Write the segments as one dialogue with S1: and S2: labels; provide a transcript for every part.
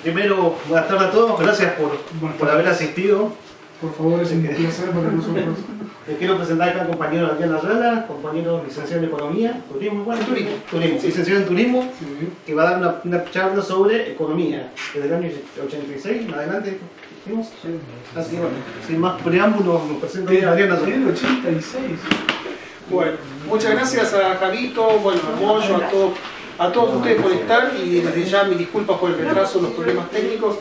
S1: Primero, buenas tardes a todos, gracias por haber asistido.
S2: Por favor, es un placer para nosotros.
S1: Les quiero presentar acá al compañero Daniel Ayala, compañero licenciado en Economía, Turismo, licenciado en Turismo, que va a dar una charla sobre economía, desde el año 86 en adelante. ¿Vimos? Así que bueno, sin más preámbulos, nos presenta Daniel Ayala.
S2: En el 86.
S3: Bueno, muchas gracias a Javito, bueno, a Moyo, a todos ustedes por estar y desde ya mis disculpas por el retraso, los problemas técnicos.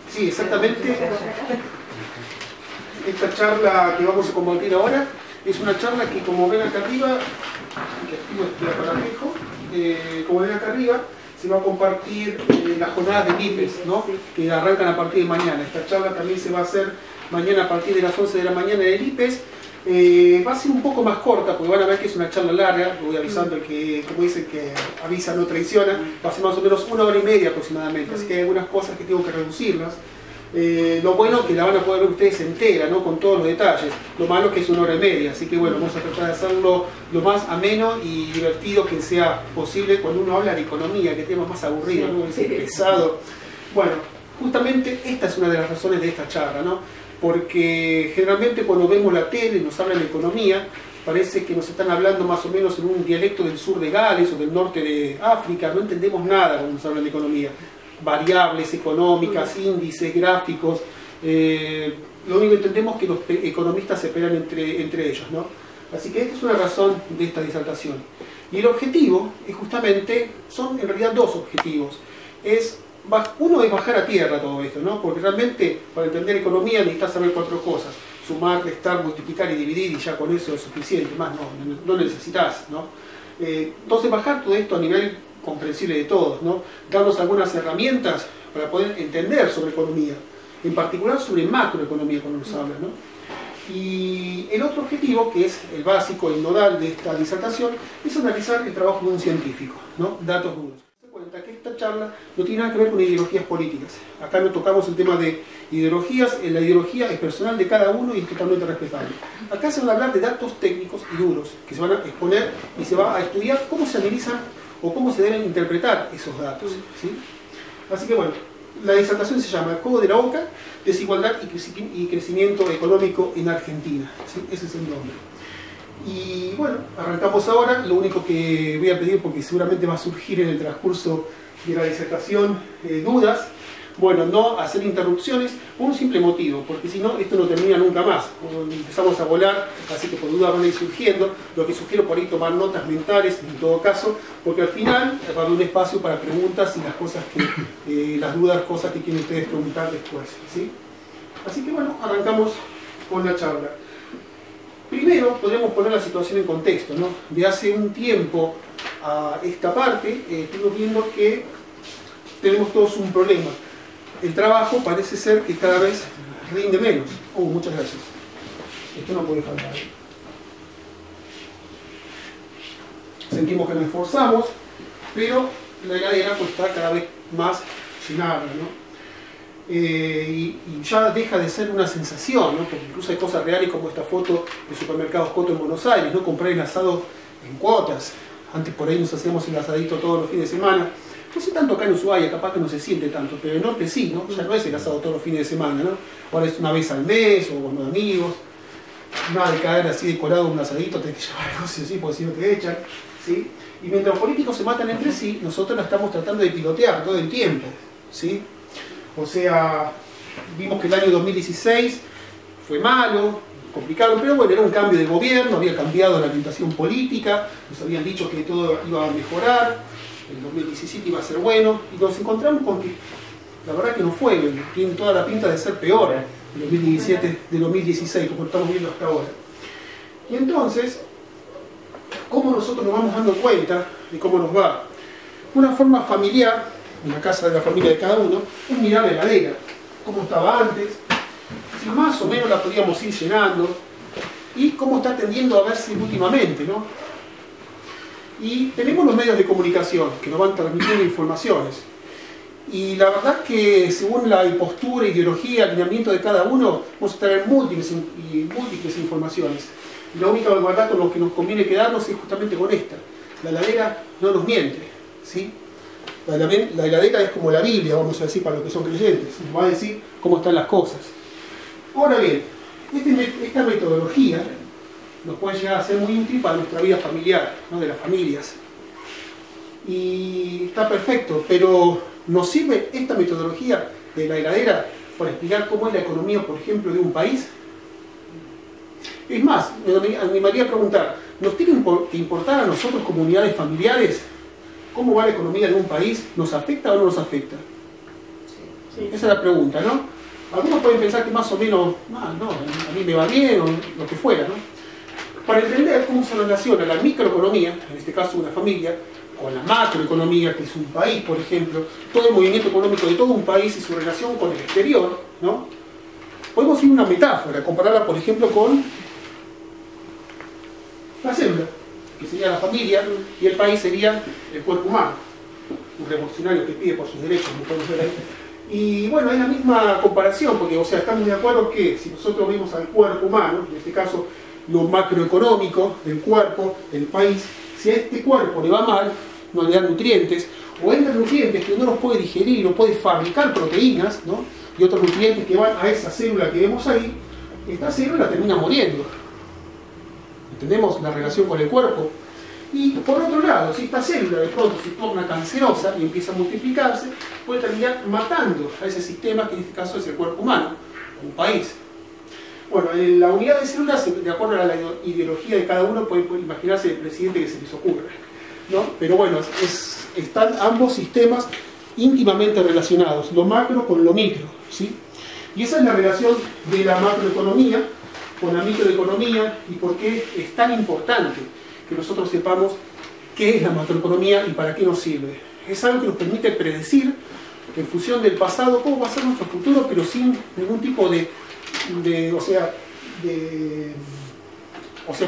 S3: Sí, exactamente. Esta charla que vamos a compartir ahora es una charla que, como ven acá arriba, como ven acá arriba, se va a compartir las jornadas de IPES, ¿no? Que arrancan a partir de mañana. Esta charla también se va a hacer mañana a partir de las 11 de la mañana en el IPES. Va a ser un poco más corta porque van a ver que es una charla larga, voy avisando que, como dicen, que avisa no traiciona, va a ser más o menos 1 hora y media aproximadamente, así que hay algunas cosas que tengo que reducirlas. Lo bueno es que la van a poder ver ustedes entera, ¿no? Con todos los detalles. Lo malo es que es 1 hora y media, así que bueno, vamos a tratar de hacerlo lo más ameno y divertido que sea posible cuando uno habla de economía, que tema más aburrido, ¿no? Es pesado. Bueno, justamente esta es una de las razones de esta charla, ¿no? Porque generalmente cuando vemos la tele y nos hablan de economía, parece que nos están hablando más o menos en un dialecto del sur de Gales o del norte de África, no entendemos nada cuando nos hablan de economía. Variables económicas, índices, gráficos, lo único que entendemos es que los economistas se pelean entre ellos, ¿no? Así que esta es una razón de esta disertación. Y el objetivo es justamente, son en realidad dos objetivos. Uno es bajar a tierra todo esto, ¿no? Porque realmente para entender economía necesitas saber 4 cosas: sumar, restar, multiplicar y dividir, y ya con eso es suficiente, más no necesitas, ¿no? Entonces bajar todo esto a nivel comprensible de todos, ¿no? Darnos algunas herramientas para poder entender sobre economía, en particular sobre macroeconomía cuando nos hablan, ¿no? Y el otro objetivo, que es el básico, el nodal de esta disertación, es analizar el trabajo de un científico, ¿no? Datos duros. Cuenta que esta charla no tiene nada que ver con ideologías políticas. Acá no tocamos el tema de ideologías, la ideología es personal de cada uno y es totalmente respetable. Acá se van a hablar de datos técnicos y duros que se van a exponer y se va a estudiar cómo se analizan o cómo se deben interpretar esos datos, ¿sí? Así que bueno, la disertación se llama El juego de la OCA, desigualdad y crecimiento económico en Argentina, ¿sí? Ese es el nombre. Y bueno, arrancamos ahora. Lo único que voy a pedir, porque seguramente va a surgir en el transcurso de la disertación dudas, bueno, no hacer interrupciones por un simple motivo, porque si no, esto no termina nunca más. Empezamos a volar, así que por dudas van a ir surgiendo. Lo que sugiero por ahí tomar notas mentales, en todo caso, porque al final va a haber un espacio para preguntas y las cosas las dudas, cosas que quieren ustedes preguntar después, ¿sí? Así que bueno, arrancamos con la charla. Primero, podríamos poner la situación en contexto, ¿no? De hace un tiempo a esta parte, estuvimos viendo que tenemos todos un problema. El trabajo parece ser que cada vez rinde menos. Muchas gracias. Esto no puede faltar. Sentimos que nos esforzamos, pero la heladera pues está cada vez más llenada, ¿no? Y ya deja de ser una sensación, ¿no? Porque incluso hay cosas reales como esta foto de supermercados Coto en Buenos Aires, ¿no? Comprar el asado en cuotas. Antes por ahí nos hacíamos el asadito todos los fines de semana. No sé tanto acá en Ushuaia, capaz que no se siente tanto, pero en el norte sí, ¿no? Ya no es el asado todos los fines de semana, ¿no? Ahora es una vez al mes o con los amigos. Nada de caer así decorado un asadito, tenés que llevar algo así, porque si no te echan, ¿sí? Y mientras los políticos se matan entre sí, nosotros la estamos tratando de pilotear todo el tiempo, ¿sí? O sea, vimos que el año 2016 fue malo, complicado, pero bueno, era un cambio de gobierno, había cambiado la orientación política, nos habían dicho que todo iba a mejorar, el 2017 iba a ser bueno, y nos encontramos con que la verdad que no fue, tiene toda la pinta de ser peor el 2017 de 2016, como estamos viendo hasta ahora. Y entonces, ¿cómo nosotros nos vamos dando cuenta de cómo nos va? Una forma familiar, en la casa de la familia de cada uno, es mirar la heladera, cómo estaba antes, si más o menos la podíamos ir llenando, y cómo está tendiendo a verse últimamente, ¿no? Y tenemos los medios de comunicación que nos van transmitiendo informaciones. Y la verdad que según la postura, ideología, alineamiento de cada uno, vamos a tener múltiples informaciones. Y la única verdad con lo que nos conviene quedarnos es justamente con esta. La heladera no nos miente, ¿sí? La heladera es como la Biblia, vamos a decir, para los que son creyentes. Nos va a decir cómo están las cosas. Ahora bien, esta metodología nos puede llegar a ser muy útil para nuestra vida familiar, ¿no? De las familias. Y está perfecto, pero ¿nos sirve esta metodología de la heladera para explicar cómo es la economía, por ejemplo, de un país? Es más, me animaría a preguntar, ¿nos tiene que importar a nosotros como unidades familiares cómo va la economía de un país? ¿Nos afecta o no nos afecta? Sí. Esa es la pregunta, ¿no? Algunos pueden pensar que más o menos, no, a mí me va bien o lo que fuera, ¿no? Para entender cómo se relaciona la microeconomía, en este caso una familia, con la macroeconomía, que es un país, por ejemplo, todo el movimiento económico de todo un país y su relación con el exterior, ¿no? Podemos ir a una metáfora, compararla, por ejemplo, con la célula, que sería la familia, y el país sería el cuerpo humano, un revolucionario que pide por sus derechos, como podemos ver ahí. Y bueno, es la misma comparación, porque o sea, estamos de acuerdo que si nosotros vemos al cuerpo humano, en este caso lo macroeconómico del cuerpo, del país, si a este cuerpo le va mal, no le dan nutrientes, o entran nutrientes que no los puede digerir, no puede fabricar proteínas, ¿no? Y otros nutrientes que van a esa célula que vemos ahí, esta célula termina muriendo. ¿Entendemos la relación con el cuerpo? Y por otro lado, si esta célula de pronto se torna cancerosa y empieza a multiplicarse, puede terminar matando a ese sistema, que en este caso es el cuerpo humano, un país. Bueno, en la unidad de células, de acuerdo a la ideología de cada uno, pueden imaginarse el presidente que se les ocurra, ¿no? Pero bueno, están ambos sistemas íntimamente relacionados, lo macro con lo micro, ¿sí? Y esa es la relación de la macroeconomía con la microeconomía y por qué es tan importante que nosotros sepamos qué es la macroeconomía y para qué nos sirve. Es algo que nos permite predecir, en función del pasado, cómo va a ser nuestro futuro, pero sin ningún tipo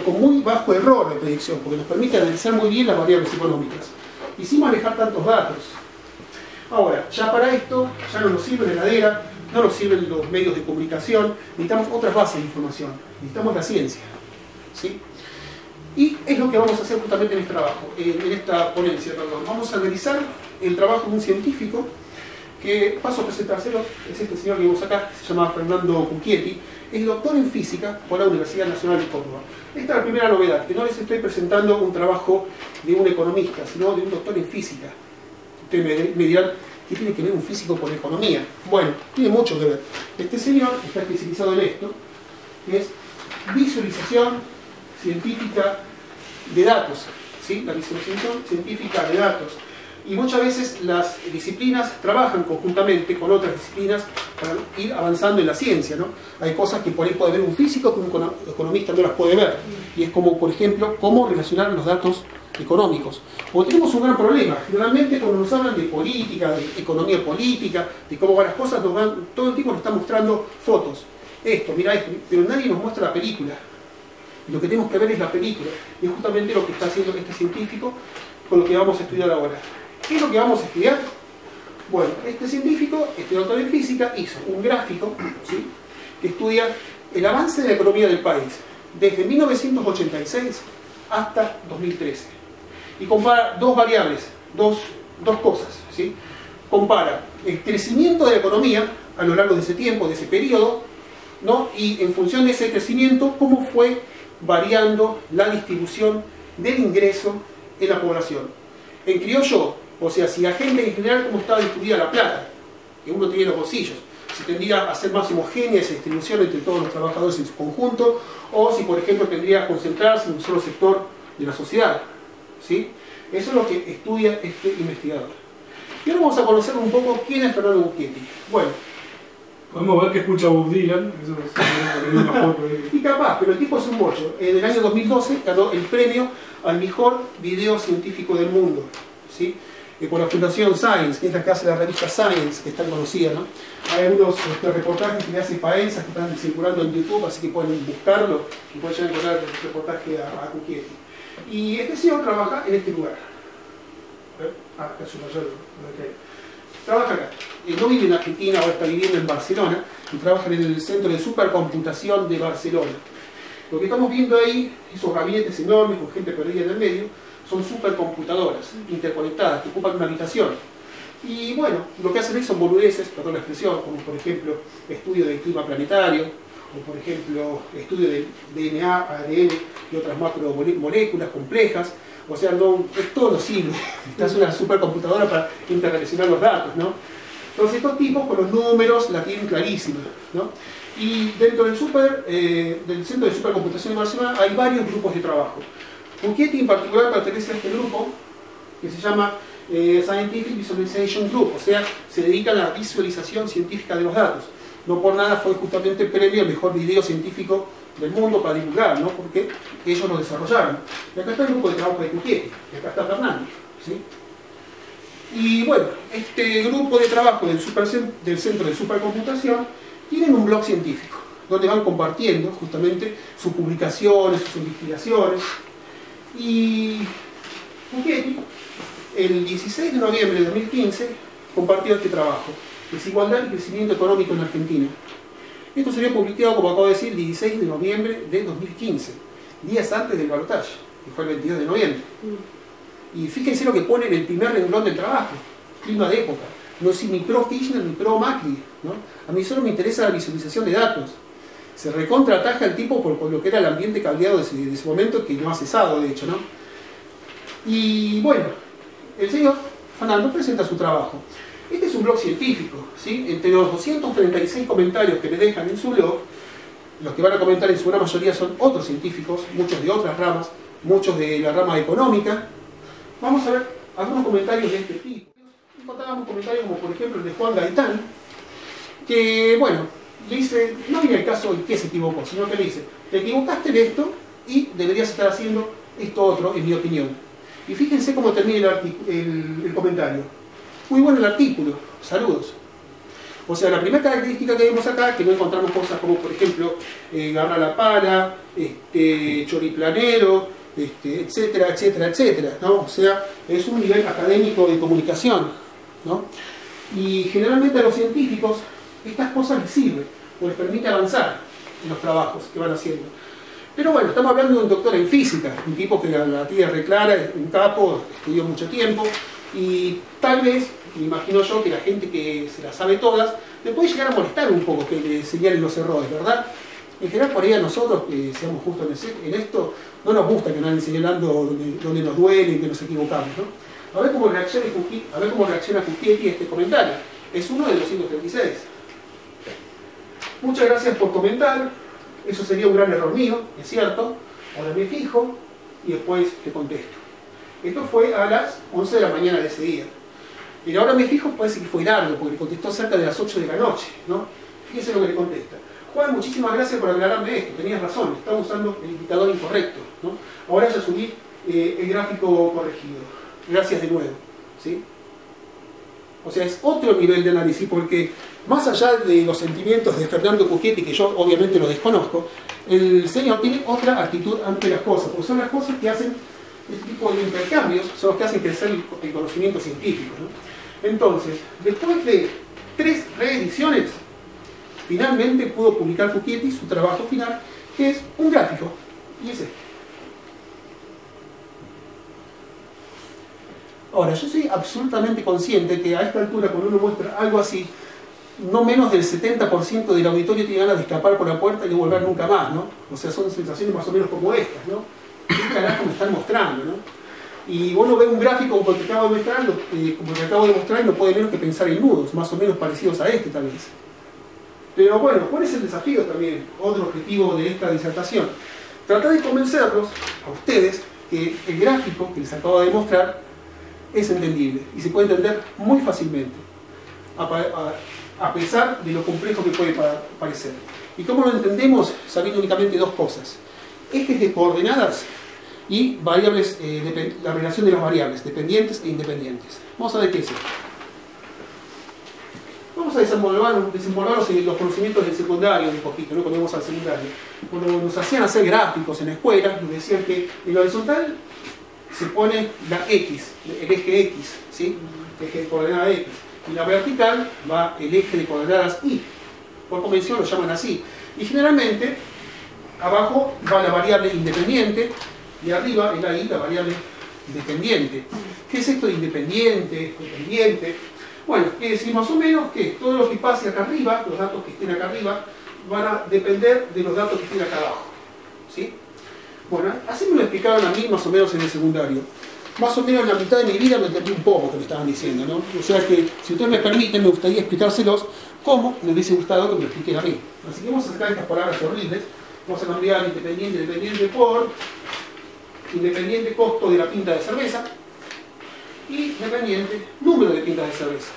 S3: con muy bajo error de predicción, porque nos permite analizar muy bien las variables económicas y sin manejar tantos datos. Ahora, ya para esto, ya no nos sirve la heladera, no nos sirven los medios de comunicación, necesitamos otras bases de información, necesitamos la ciencia, ¿sí? Y es lo que vamos a hacer justamente en este trabajo, en esta ponencia, perdón. Vamos a analizar el trabajo de un científico que, paso a presentárselo, es este señor que vemos acá, se llama Fernando Cucchietti, es doctor en física por la Universidad Nacional de Córdoba. Esta es la primera novedad, que no les estoy presentando un trabajo de un economista, sino de un doctor en física. Ustedes me dirán, ¿qué tiene que ver un físico con economía? Bueno, tiene mucho que ver. Este señor está especializado en esto, que es visualización científica de datos, ¿sí? La visualización científica de datos. Y muchas veces las disciplinas trabajan conjuntamente con otras disciplinas para ir avanzando en la ciencia, ¿no? Hay cosas que por ahí puede ver un físico que un economista no las puede ver. Y es como, por ejemplo, cómo relacionar los datos económicos. Porque tenemos un gran problema. Generalmente cuando nos hablan de política, de economía política, de cómo van las cosas, todo el tiempo nos están mostrando fotos. Esto, mira esto, pero nadie nos muestra la película. Y lo que tenemos que ver es la película. Y es justamente lo que está haciendo este científico con lo que vamos a estudiar ahora. ¿Qué es lo que vamos a estudiar? Bueno, este científico, este doctor en física, hizo un gráfico, ¿sí?, que estudia el avance de la economía del país desde 1986 hasta 2013. Y compara dos variables, dos cosas, ¿sí? Compara el crecimiento de la economía a lo largo de ese tiempo, de ese periodo, ¿no? Y en función de ese crecimiento, cómo fue variando la distribución del ingreso en la población. En criollo, o sea, si la gente en general, cómo estaba distribuida la plata que uno tiene en los bolsillos, si tendría a ser más homogénea esa distribución entre todos los trabajadores en su conjunto, o si por ejemplo tendría a concentrarse en un solo sector de la sociedad, ¿sí? Eso es lo que estudia este investigador. Y ahora vamos a conocer un poco quién es Fernando Cucchietti. Bueno,
S2: podemos ver que escucha Bob Dylan. Eso es una foto
S3: y capaz, pero el tipo es un bollo. En el año 2012 ganó el premio al mejor video científico del mundo, ¿sí? Por la Fundación Science, que es la que hace la revista Science, que es tan conocida, ¿no? Hay unos reportajes que le hace Paenza que están circulando en YouTube, así que pueden buscarlo y pueden ya encontrar el reportaje a Cucchietti. Y este señor trabaja en este lugar. Acá es un mayor. Trabaja acá. No vive en Argentina, ahora está viviendo en Barcelona, y trabaja en el Centro de Supercomputación de Barcelona. Lo que estamos viendo ahí, esos gabinetes enormes con gente perdida en el medio, son supercomputadoras interconectadas que ocupan una habitación. Y bueno, lo que hacen ahí son boludeces, perdón la expresión, como por ejemplo estudio del clima planetario, o por ejemplo estudio del DNA, ADN y otras macromoléculas complejas. O sea, no, es todo lo sirve. Esta es una supercomputadora para interrelacionar los datos, ¿no? Entonces estos tipos con los números la tienen clarísima, ¿no? Y dentro del Centro de Supercomputación de Barcelona hay varios grupos de trabajo. Fouquieti en particular pertenece a este grupo que se llama Scientific Visualization Group, o sea, se dedica a la visualización científica de los datos. No por nada fue justamente el premio al mejor video científico del mundo para divulgar, ¿no? Porque ellos lo desarrollaron. Y acá está el grupo de trabajo de Fouquieti, y acá está Fernando, ¿sí? Y bueno, este grupo de trabajo del Centro de Supercomputación tienen un blog científico, donde van compartiendo justamente sus publicaciones, sus investigaciones. Y Fouquieti, el 16 de noviembre de 2015, compartió este trabajo, Desigualdad y Crecimiento Económico en Argentina. Esto sería publicado, como acabo de decir, el 16 de noviembre de 2015, días antes del balotaje, que fue el 22 de noviembre. Y fíjense lo que pone en el primer renglón del trabajo, clima de época. No es ni pro Kirchner ni pro Macri, ¿no? A mí solo me interesa la visualización de datos. Se recontrataja el tipo por lo que era el ambiente cableado de ese momento, que no ha cesado, de hecho, ¿no? Y bueno, el señor Fernando presenta su trabajo. Este es un blog científico, ¿sí? Entre los 236 comentarios que le dejan en su blog, los que van a comentar en su gran mayoría son otros científicos, muchos de otras ramas, muchos de la rama económica. Vamos a ver algunos comentarios de este tipo. Encontrábamos comentarios como por ejemplo el de Juan Gaitán, que bueno, le dice, no viene el caso en qué se equivocó, sino que le dice, te equivocaste en esto y deberías estar haciendo esto otro, en mi opinión. Y fíjense cómo termina el comentario. Muy bueno el artículo, saludos. O sea, la primera característica que vemos acá es que no encontramos cosas como, por ejemplo, garra la pala, choriplanero, etcétera, etcétera, etcétera, ¿no? O sea, es un nivel académico de comunicación, ¿no? Y generalmente a los científicos estas cosas les sirven, o les permite avanzar en los trabajos que van haciendo. Pero bueno, estamos hablando de un doctor en física, un tipo que la tiene reclara, un capo, estudió mucho tiempo, y tal vez, me imagino yo, que la gente que se las sabe todas, le puede llegar a molestar un poco que le señalen los errores, ¿verdad? En general, por ahí a nosotros, que seamos justos en esto, no nos gusta que nos anden señalando donde nos duele y que nos equivocamos, ¿no? A ver cómo reacciona Fouquieti a este comentario. Es uno de los 236. Muchas gracias por comentar. Eso sería un gran error mío, es cierto. Ahora me fijo y después te contesto. Esto fue a las 11 de la mañana de ese día. Y ahora me fijo, puede ser que fue largo, porque le contestó cerca de las 8 de la noche, ¿no? Fíjense lo que le contesta. Juan, muchísimas gracias por aclararme esto, tenías razón, estaba usando el indicador incorrecto, ¿no? Ahora ya subí el gráfico corregido. Gracias de nuevo, ¿sí? O sea, es otro nivel de análisis, porque más allá de los sentimientos de Fernando Fouquieti, que yo obviamente lo desconozco, el señor tiene otra actitud ante las cosas, porque son las cosas que hacen este tipo de intercambios, son los que hacen crecer el conocimiento científico, ¿no? Entonces, después de 3 reediciones, finalmente pudo publicar Fouquieti su trabajo final, que es un gráfico, y es este. Ahora, yo soy absolutamente consciente que a esta altura, cuando uno muestra algo así, no menos del 70% del auditorio tiene ganas de escapar por la puerta y no volver nunca más, ¿no? O sea, son sensaciones más o menos como estas, ¿no? ¿Qué carajo me están mostrando, no? Y uno ve un gráfico como el que acabo de mostrar, y no puede menos que pensar en nudos, más o menos parecidos a este tal vez. Pero bueno, ¿cuál es el desafío también? Otro objetivo de esta disertación. Tratar de convencerlos, a ustedes, que el gráfico que les acabo de mostrar es entendible y se puede entender muy fácilmente, a pesar de lo complejo que puede parecer. ¿Y cómo lo entendemos? Sabiendo únicamente 2 cosas. Ejes de coordenadas y variables, la relación de las variables, dependientes e independientes. Vamos a ver qué es esto. Vamos a desenvolvernos en los conocimientos del secundario un poquito, ¿no? Cuando vamos al secundario. Cuando nos hacían hacer gráficos en la escuela, nos decían que en la horizontal se pone la X, el eje X, ¿sí? El eje de coordenadas X. Y la vertical va el eje de coordenadas Y. Por convención lo llaman así. Y generalmente, abajo va la variable independiente y arriba en la Y la variable dependiente. ¿Qué es esto de independiente, dependiente? Bueno, quiere decir más o menos que todo lo que pase acá arriba, los datos que estén acá arriba, van a depender de los datos que estén acá abajo. ¿Sí? Bueno, así me lo explicaron a mí más o menos en el secundario. Más o menos en la mitad de mi vida me entendí un poco que me estaban diciendo, ¿no? O sea que, si ustedes me permiten, me gustaría explicárselos como me hubiese gustado que me lo expliquen a mí. Así que vamos a sacar estas palabras horribles. Vamos a cambiar independiente por independiente costo de la pinta de cerveza y dependiente número de pintas de cerveza.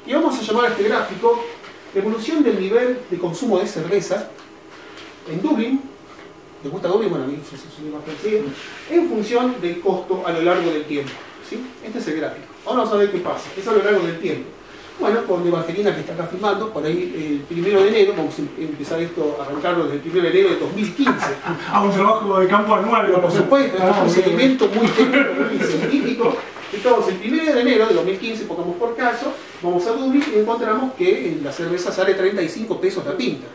S3: Y vamos a llamar a este gráfico evolución del nivel de consumo de cerveza en Dublín. ¿Les gusta Dublín? Bueno, a mí yo soy más parecido. En función del costo a lo largo del tiempo. ¿Sí? Este es el gráfico. Ahora vamos a ver qué pasa. Es a lo largo del tiempo. Bueno, con Evangelina que está acá filmando, por ahí el 1 de enero, vamos a empezar esto, arrancarlo desde el 1 de enero de 2015.
S2: Un trabajo de campo anual.
S3: Pero por supuesto, es un procedimiento muy técnico, muy científico. Entonces, el 1 de enero de 2015, pongamos por caso, vamos a Dublín y encontramos que la cerveza sale 35 pesos la pinta.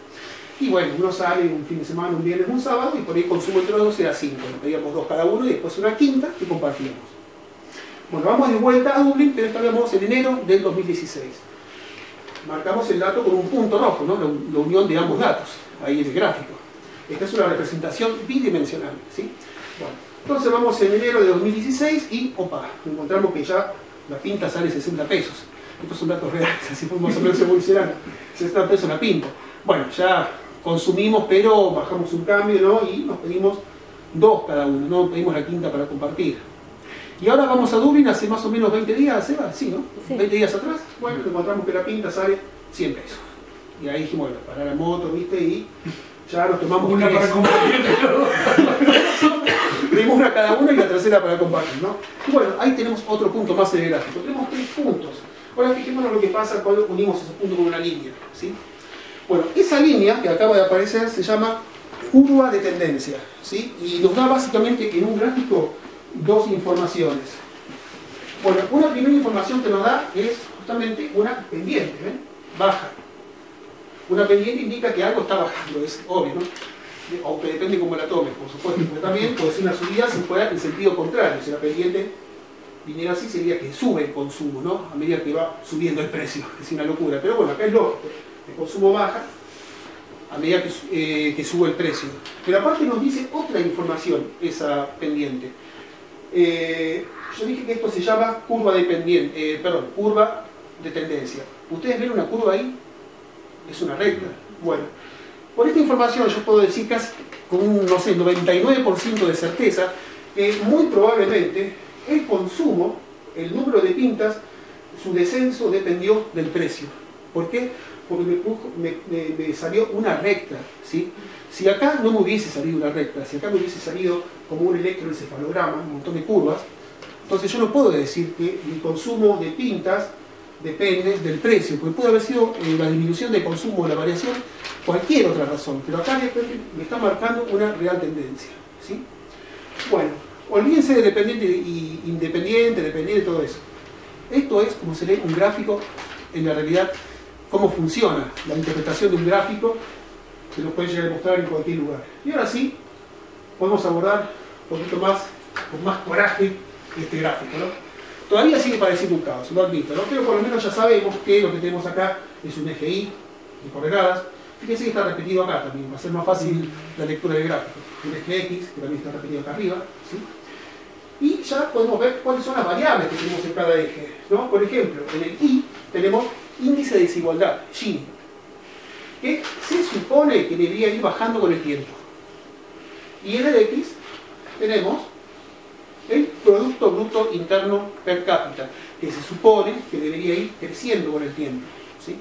S3: Y bueno, uno sale un fin de semana, un viernes, un sábado, y por ahí el consumo entre los dos era 5. Pedíamos 2 cada uno y después una quinta y compartíamos. Bueno, vamos de vuelta a Dublín, pero estábamos en enero del 2016. Marcamos el dato con un punto rojo, ¿no? La unión de ambos datos, ahí en el gráfico. Esta es una representación bidimensional, ¿sí? Bueno, entonces vamos en enero de 2016 y, opa, encontramos que ya la pinta sale 60 pesos. Estos son datos reales, así fue más o menos evolucionando. 60 pesos la pinta. Bueno, ya consumimos, pero bajamos un cambio, ¿no? Y nos pedimos 2 cada uno, no pedimos la quinta para compartir. Y ahora vamos a Dublín hace más o menos 20 días, ¿Seba? Sí, ¿no? Sí. 20 días atrás, bueno, encontramos que la pinta sale 100 pesos. Y ahí dijimos, bueno, parar la moto, ¿viste? Y ya nos tomamos
S2: una para compartir.
S3: Pedimos una cada uno y la tercera para compartir, ¿no? Y bueno, ahí tenemos otro punto más en el gráfico. Tenemos 3 puntos. Ahora fijémonos lo que pasa cuando unimos esos puntos con una línea, ¿sí? Bueno, esa línea que acaba de aparecer se llama curva de tendencia, ¿sí? Y nos da básicamente en un gráfico 2 informaciones. Bueno, una primera información que nos da es justamente una pendiente, ¿ven? Baja. Una pendiente indica que algo está bajando, es obvio, ¿no? Aunque depende cómo la tomes, por supuesto. Pero también puede ser una subida si fuera en sentido contrario. Si la pendiente viniera así, sería que sube el consumo, ¿no? A medida que va subiendo el precio, que es una locura. Pero bueno, acá es lógico. El consumo baja a medida que sube el precio. Pero aparte nos dice otra información, esa pendiente. Yo dije que esto se llama curva de curva de tendencia. ¿Ustedes ven una curva ahí? Es una recta. Bueno, por esta información yo puedo decir casi con un, no sé, 99% de certeza que muy probablemente el consumo, el número de pintas, su descenso dependió del precio. ¿Por qué? Porque me salió una recta, ¿sí? Si acá no me hubiese salido una recta, si acá me hubiese salido como un electroencefalograma, un montón de curvas, entonces yo no puedo decir que el consumo de pintas depende del precio, porque puede haber sido la disminución de consumo o la variación, cualquier otra razón, pero acá me está marcando una real tendencia, ¿sí? Bueno, olvídense de dependiente y independiente, dependiente, todo eso. Esto es como se lee un gráfico en la realidad, cómo funciona la interpretación de un gráfico, se lo puede llegar a mostrar en cualquier lugar. Y ahora sí, podemos abordar un poquito más, con más coraje, este gráfico, ¿no? Todavía sigue pareciendo un caos, lo admito, ¿no? Pero por lo menos ya sabemos que lo que tenemos acá es un eje Y de coordenadas. Fíjense que está repetido acá también, va a ser más fácil la lectura del gráfico. Un eje X, que también está repetido acá arriba, ¿sí? Y ya podemos ver cuáles son las variables que tenemos en cada eje, ¿no? Por ejemplo, en el Y tenemos índice de desigualdad, Gini, que se supone que debería ir bajando con el tiempo. Y en el X tenemos el Producto Bruto Interno Per Cápita, que se supone que debería ir creciendo con el tiempo, ¿sí?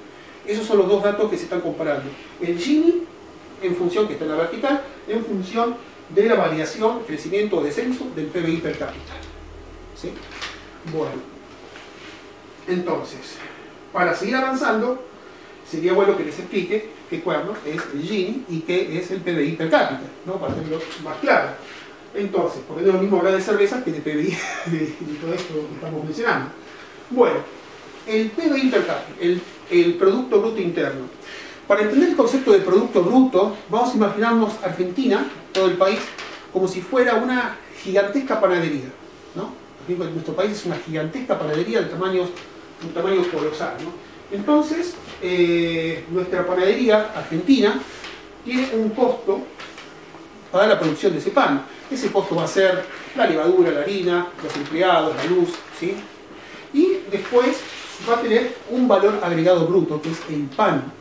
S3: Esos son los dos datos que se están comparando. El Gini, en función, que está en la vertical, en función de la variación, crecimiento o descenso del PBI per cápita, ¿sí? Bueno, entonces, para seguir avanzando, sería bueno que les explique qué cuerno es el Gini y qué es el PBI per cápita, ¿no? Para tenerlo más claro. Entonces, porque no es lo mismo hablar de cerveza que de PBI y todo esto que estamos mencionando. Bueno, el PBI per cápita, el Producto Bruto Interno. Para entender el concepto de Producto Bruto, vamos a imaginarnos Argentina, todo el país, como si fuera una gigantesca panadería, ¿no? Nuestro país es una gigantesca panadería de tamaños un tamaño colosal, ¿no? Entonces, nuestra panadería argentina tiene un costo para la producción de ese pan. Ese costo va a ser la levadura, la harina, los empleados, la luz, ¿sí? Y después va a tener un valor agregado bruto, que es el pan.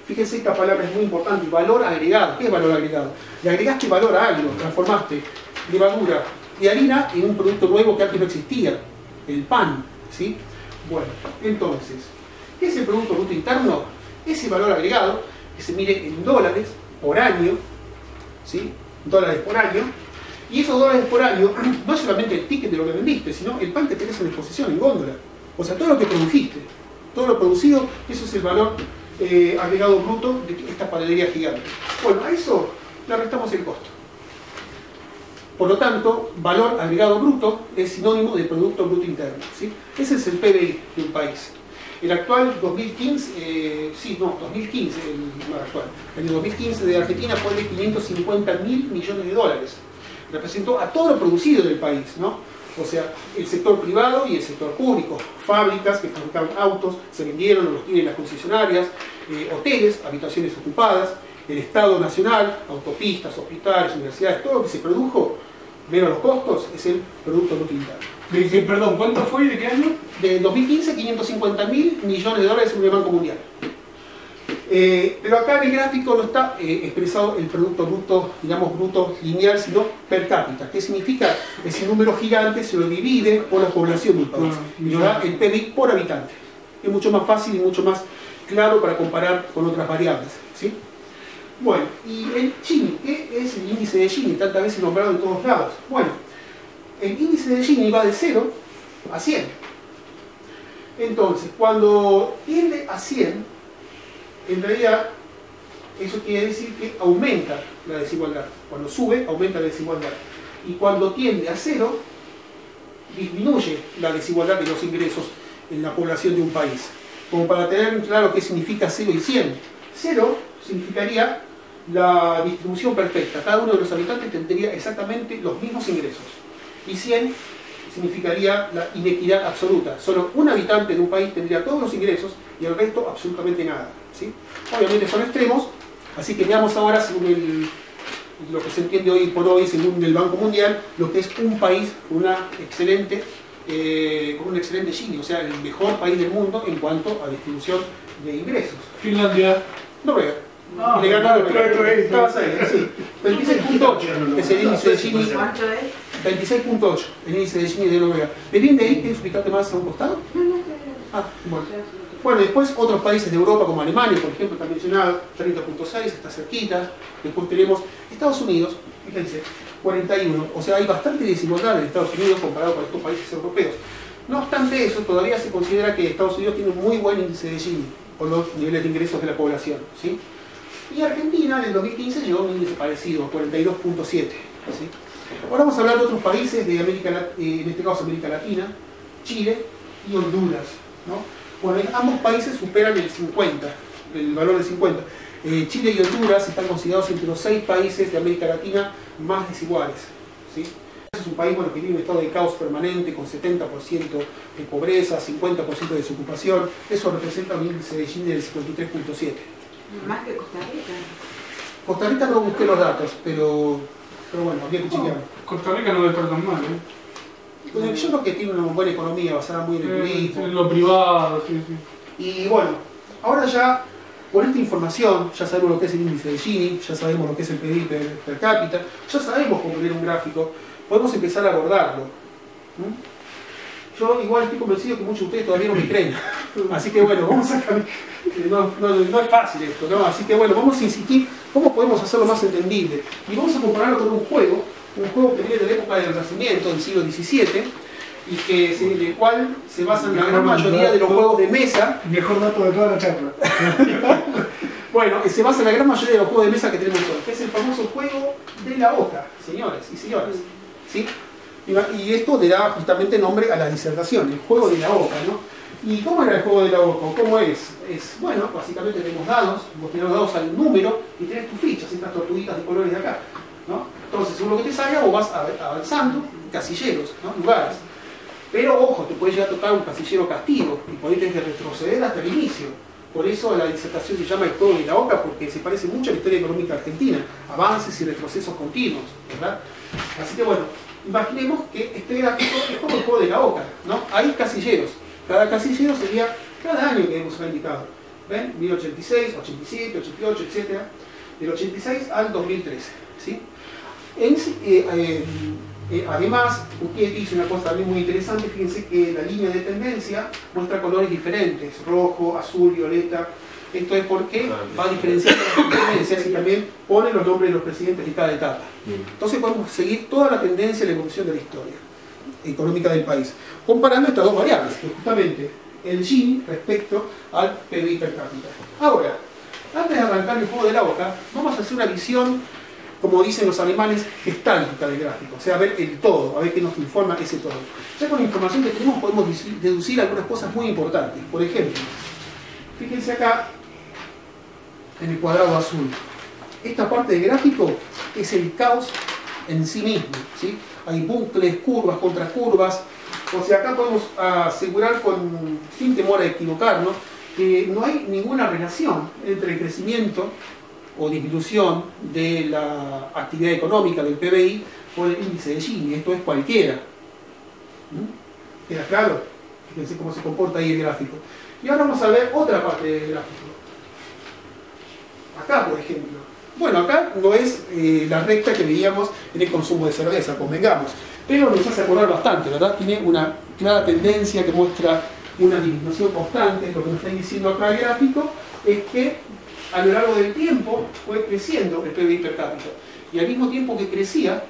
S3: Fíjense, esta palabra es muy importante, valor agregado. ¿Qué es valor agregado? Le agregaste valor a algo, transformaste levadura y harina en un producto nuevo que antes no existía, el pan, ¿sí? Bueno, entonces, ¿qué es el Producto Bruto Interno? Ese valor agregado que se mide en dólares por año, ¿sí? Dólares por año, y esos dólares por año no es solamente el ticket de lo que vendiste, sino el pan que tenés en exposición, en góndola. O sea, todo lo que produjiste, todo lo producido, eso es el valor agregado bruto de esta panadería gigante. Bueno, a eso le restamos el costo. Por lo tanto, valor agregado bruto es sinónimo de Producto Bruto Interno, ¿sí? Ese es el PBI de un país. El actual 2015, 2015, el actual. El 2015 de Argentina fue de 550.000 millones de dólares. Representó a todo lo producido del país, ¿no? O sea, el sector privado y el sector público. Fábricas que fabricaban autos, se vendieron o los tienen las concesionarias, hoteles, habitaciones ocupadas, el Estado Nacional, autopistas, hospitales, universidades, todo lo que se produjo, menos los costos, es el Producto Bruto Interno.
S2: Perdón, ¿cuánto fue y de qué año?
S3: De 2015, 550.000 millones de dólares en el Banco Mundial. Pero acá en el gráfico no está expresado el Producto Bruto, digamos, bruto lineal, sino per cápita. ¿Qué significa? Ese número gigante se lo divide por la población de un país. Y nos da el PBI por habitante. Es mucho más fácil y mucho más claro para comparar con otras variables, ¿sí? Bueno, y el Gini, ¿qué es el índice de Gini? Tantas veces nombrado en todos lados. Bueno, el índice de Gini va de 0 a 100. Entonces, cuando tiende a 100, en realidad, eso quiere decir que aumenta la desigualdad. Cuando sube, aumenta la desigualdad. Y cuando tiende a 0, disminuye la desigualdad de los ingresos en la población de un país. Como para tener claro qué significa 0 y 100. 0 significaría la distribución perfecta. Cada uno de los habitantes tendría exactamente los mismos ingresos. Y 100 significaría la inequidad absoluta. Solo un habitante de un país tendría todos los ingresos y el resto absolutamente nada, ¿sí? Obviamente son extremos, así que veamos ahora, según lo que se entiende hoy por hoy, según el Banco Mundial, lo que es un país con un excelente Gini, o sea, el mejor país del mundo en cuanto a distribución de ingresos.
S2: Finlandia.
S3: Noruega. Le ganó Noruega. Estabas ahí, sí. 26.8 es el índice de Gini.
S4: ¿Cuánto es?
S3: 26.8, el índice de Gini de Noruega. ¿Venís de ahí? ¿Quieres ubicarte más a un costado? Ah, bueno. Bueno, después otros países de Europa como Alemania, por ejemplo, está mencionado, 30.6, está cerquita. Después tenemos Estados Unidos, fíjense, 41. O sea, hay bastante desigualdad en Estados Unidos comparado con estos países europeos. No obstante eso, todavía se considera que Estados Unidos tiene un muy buen índice de Gini por los niveles de ingresos de la población, ¿sí? Y Argentina en el 2015 llegó a un índice parecido, 42.7, ¿sí? Ahora vamos a hablar de otros países de América, en este caso América Latina, Chile y Honduras, ¿no? Bueno, ambos países superan el 50, el valor de 50. Chile y Honduras están considerados entre los 6 países de América Latina más desiguales, ¿sí? Es un país, bueno, que tiene un estado de caos permanente con 70% de pobreza, 50% de desocupación. Eso representa un índice de Gini del 53.7.
S4: Más que Costa Rica.
S3: Costa Rica no busqué los datos, pero bueno, habría que chequear.
S2: Costa Rica no debe estar tan mal, ¿eh?
S3: Yo creo que tiene una buena economía basada muy en el turismo.
S2: En lo privado, sí, sí.
S3: Y bueno, ahora ya con esta información ya sabemos lo que es el índice de Gini, ya sabemos lo que es el PBI per cápita, ya sabemos cómo poner un gráfico, podemos empezar a abordarlo. Yo igual estoy convencido que muchos de ustedes todavía no me creen. Así que bueno, vamos a cambiar. No es fácil esto, ¿no? Así que bueno, vamos a insistir cómo podemos hacerlo más entendible. Y vamos a compararlo con un juego que viene de la época del Renacimiento, del siglo XVII, y que en el cual se basan la gran mayoría de los juegos de mesa.
S1: Mejor dato de toda la charla.
S3: Bueno, se basa en la gran mayoría de los juegos de mesa que tenemos hoy, que es el famoso juego de la hoja, señores y señoras, ¿sí? Y esto le da justamente nombre a la disertación, el juego de la hoja, ¿no? ¿Y cómo era el juego de la hoja? ¿Cómo es? Bueno, básicamente tenemos dados, vos tenés dados al número y tenés tus fichas, estas tortuguitas de colores de acá, ¿no? Entonces, según lo que te salga, vos vas avanzando, casilleros, ¿no? Lugares. Pero ojo, te puede llegar a tocar un casillero castigo y por ahí tienes que retroceder hasta el inicio. Por eso la disertación se llama El juego de la oca, porque se parece mucho a la historia económica argentina, avances y retrocesos continuos, ¿verdad? Así que bueno, imaginemos que este gráfico es como el juego de la oca, ¿no? Hay casilleros, cada casillero sería cada año que hemos indicado, ¿ven? 1086, 87, 88, etc. Del 86 al 2013, ¿sí? Además, usted dice una cosa también muy interesante, fíjense que la línea de tendencia muestra colores diferentes, rojo, azul, violeta. Esto es porque va a diferenciar las tendencias y también pone los nombres de los presidentes de cada etapa. Entonces podemos seguir toda la tendencia y la evolución de la historia económica del país, comparando estas dos variables, que justamente el Gini respecto al PBI per cápita. Ahora, antes de arrancar el juego de la oca, vamos a hacer una visión, como dicen los alemanes, gestáltica del gráfico, o sea, a ver el todo, a ver qué nos informa ese todo. Ya con la información que tenemos podemos deducir algunas cosas muy importantes. Por ejemplo, fíjense acá en el cuadrado azul. Esta parte del gráfico es el caos en sí mismo, ¿sí? Hay bucles, curvas, contracurvas. O sea, acá podemos asegurar sin temor a equivocarnos que no hay ninguna relación entre el crecimiento o disminución de la actividad económica del PBI por el índice de Gini. Esto es cualquiera. ¿Queda claro? Fíjense cómo se comporta ahí el gráfico. Y ahora vamos a ver otra parte del gráfico. Acá, por ejemplo. Bueno, acá no es la recta que veíamos en el consumo de cerveza, convengamos. Pero nos hace acordar bastante, ¿verdad? Tiene una clara tendencia que muestra una disminución constante. Lo que nos está diciendo acá el gráfico es que a lo largo del tiempo fue creciendo el PBI per cápita. Y al mismo tiempo que crecía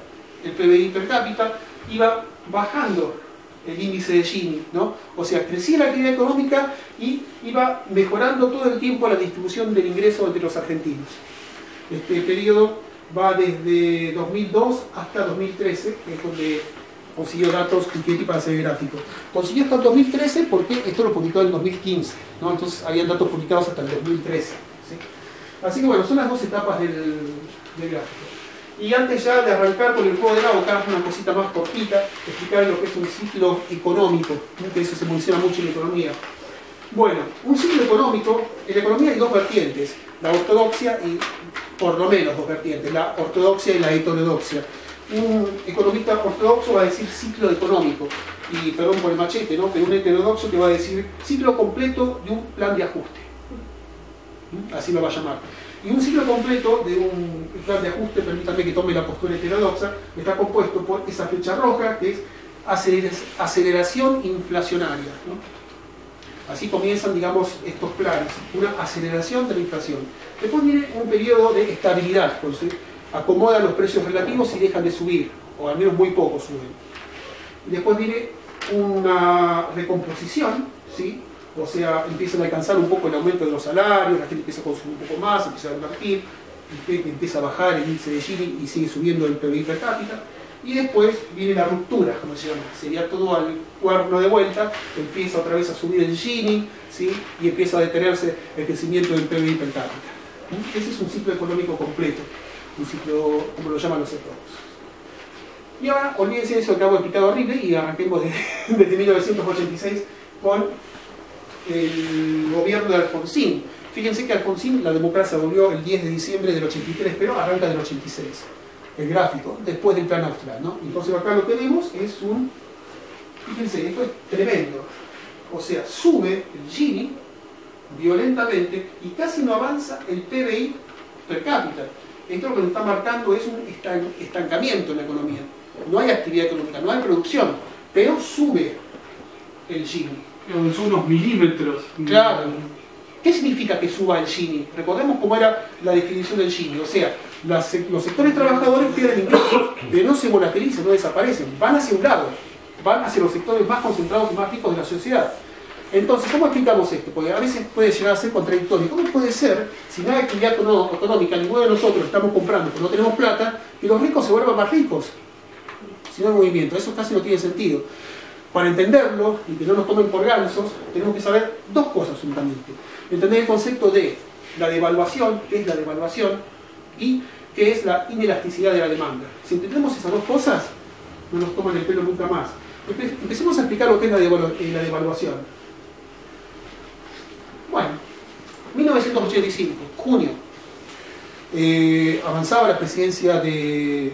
S3: el PBI per cápita, iba bajando el índice de Gini, ¿no? O sea, crecía la actividad económica y iba mejorando todo el tiempo la distribución del ingreso entre los argentinos. Este periodo va desde 2002 hasta 2013, que es donde consiguió datos Piketty para hacer el gráfico. Consiguió hasta el 2013 porque esto lo publicó en el 2015, ¿no? Entonces habían datos publicados hasta el 2013. ¿Sí? Así que bueno, son las dos etapas del gráfico. Y antes ya de arrancar con el juego de la oca, una cosita más cortita, explicar lo que es un ciclo económico, ¿no? Que eso se menciona mucho en la economía. Bueno, un ciclo económico, en la economía hay dos vertientes, la ortodoxia y por lo menos dos vertientes, la ortodoxia y la heterodoxia. Un economista ortodoxo va a decir ciclo económico, y perdón por el machete, ¿no? Pero un heterodoxo te va a decir ciclo completo de un plan de ajuste. Así lo va a llamar. Y un ciclo completo de un plan de ajuste, permítanme que tome la postura heterodoxa, está compuesto por esa flecha roja, que es aceleración inflacionaria, ¿no? Así comienzan, digamos, estos planes, una aceleración de la inflación. Después viene un periodo de estabilidad, cuando se acomodan los precios relativos y dejan de subir, o al menos muy poco suben. Y después viene una recomposición, ¿sí? O sea, empiezan a alcanzar un poco el aumento de los salarios, la gente empieza a consumir un poco más, empieza a invertir, empieza a bajar el índice de Gini y sigue subiendo el PBI per cápita. Y después viene la ruptura, como se llama, sería todo al cuerno de vuelta, empieza otra vez a subir el Gini, ¿sí? Y empieza a detenerse el crecimiento del PBI per cápita. Ese es un ciclo económico completo, un ciclo, como lo llaman los ortodoxos. Y ahora, olvídense de eso que acabo de explicar horrible y arranquemos desde 1986 con el gobierno de Alfonsín. Fíjense que Alfonsín, la democracia volvió el 10 de diciembre del 83, pero arranca del 86. El gráfico, después del plan austral, ¿no? Entonces acá lo que vemos es fíjense, esto es tremendo. O sea, sube el Gini violentamente y casi no avanza el PBI per cápita. Esto lo que nos está marcando es un estancamiento en la economía. No hay actividad económica, no hay producción, pero sube el Gini.
S2: Son unos milímetros.
S3: Claro. ¿Qué significa que suba el Gini? Recordemos cómo era la definición del Gini. O sea, los sectores trabajadores pierden ingresos, pero no se volatilizan, no desaparecen. Van hacia un lado, van hacia los sectores más concentrados y más ricos de la sociedad. Entonces, ¿cómo explicamos esto? Porque a veces puede llegar a ser contradictorio. ¿Cómo puede ser, si no hay actividad económica, ninguno de nosotros estamos comprando, pero no tenemos plata, que los ricos se vuelvan más ricos? Si no hay movimiento, eso casi no tiene sentido. Para entenderlo y que no nos tomen por gansos, tenemos que saber dos cosas absolutamente. Entender el concepto de la devaluación, qué es la devaluación, y qué es la inelasticidad de la demanda. Si entendemos esas dos cosas, no nos toman el pelo nunca más. Empecemos a explicar lo que es la devaluación. Bueno, 1985, junio, avanzaba la presidencia de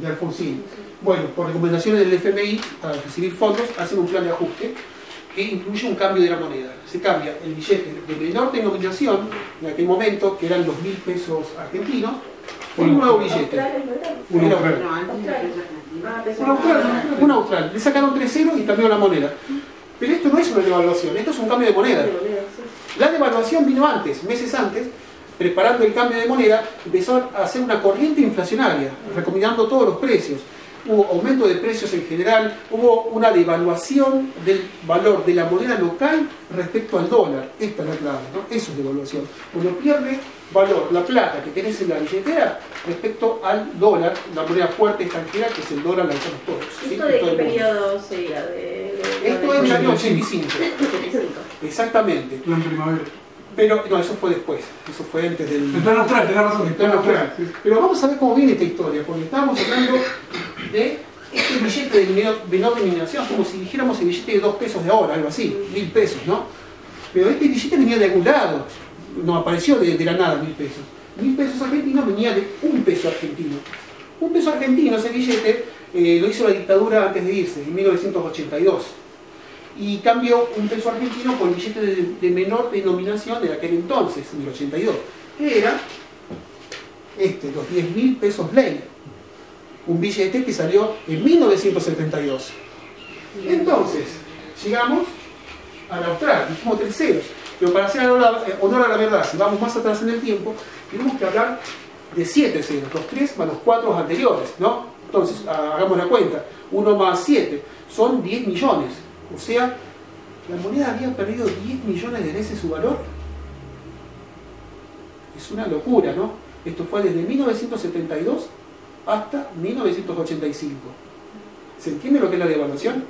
S3: Alfonsín. Bueno, por recomendaciones del FMI, para recibir fondos, hacen un plan de ajuste que incluye un cambio de la moneda. Se cambia el billete de menor denominación, en aquel momento, que eran los 1.000 pesos argentinos, por un nuevo billete. Un austral. Le sacaron 3 ceros y cambió la moneda. Pero esto no es una devaluación, esto es un cambio de moneda. La devaluación vino antes, meses antes, preparando el cambio de moneda, empezó a hacer una corriente inflacionaria, recomendando todos los precios. Hubo aumento de precios en general, hubo una devaluación del valor de la moneda local respecto al dólar. Esta es la clave, ¿no? Eso es devaluación. Cuando pierde valor la plata que tenés en la billetera respecto al dólar, la moneda fuerte extranjera, que es el dólar, la usamos todos. ¿Sí?
S4: ¿Esto de qué periodo sería?
S3: Esto es del año 85. Exactamente.
S2: En primavera.
S3: Pero no, eso fue después, eso fue antes del...
S2: En plano austral, tenés razón.
S3: En plano austral. Pero vamos a ver cómo viene esta historia, porque estábamos hablando de este billete de menor denominación, como si dijéramos el billete de 2 pesos de ahora, algo así, 1.000 pesos, ¿no? Pero este billete venía de algún lado, no apareció de la nada 1.000 pesos. 1.000 pesos argentinos venía de 1 peso argentino. 1 peso argentino, ese billete, lo hizo la dictadura antes de irse, en 1982. Y cambió 1 peso argentino por el billete de menor denominación de aquel entonces, en el 82, que era los 10.000 pesos ley, un billete que salió en 1972. Entonces, llegamos al austral, dijimos 3 ceros, pero para hacer honor a la verdad, si vamos más atrás en el tiempo, tenemos que hablar de 7 ceros, los 3 más los 4 anteriores, ¿no? Entonces, hagamos la cuenta, 1 más 7, son 10 millones. O sea, la moneda había perdido 10 millones de veces su valor. Es una locura, ¿no? Esto fue desde 1972 hasta 1985. ¿Se entiende lo que es la devaluación?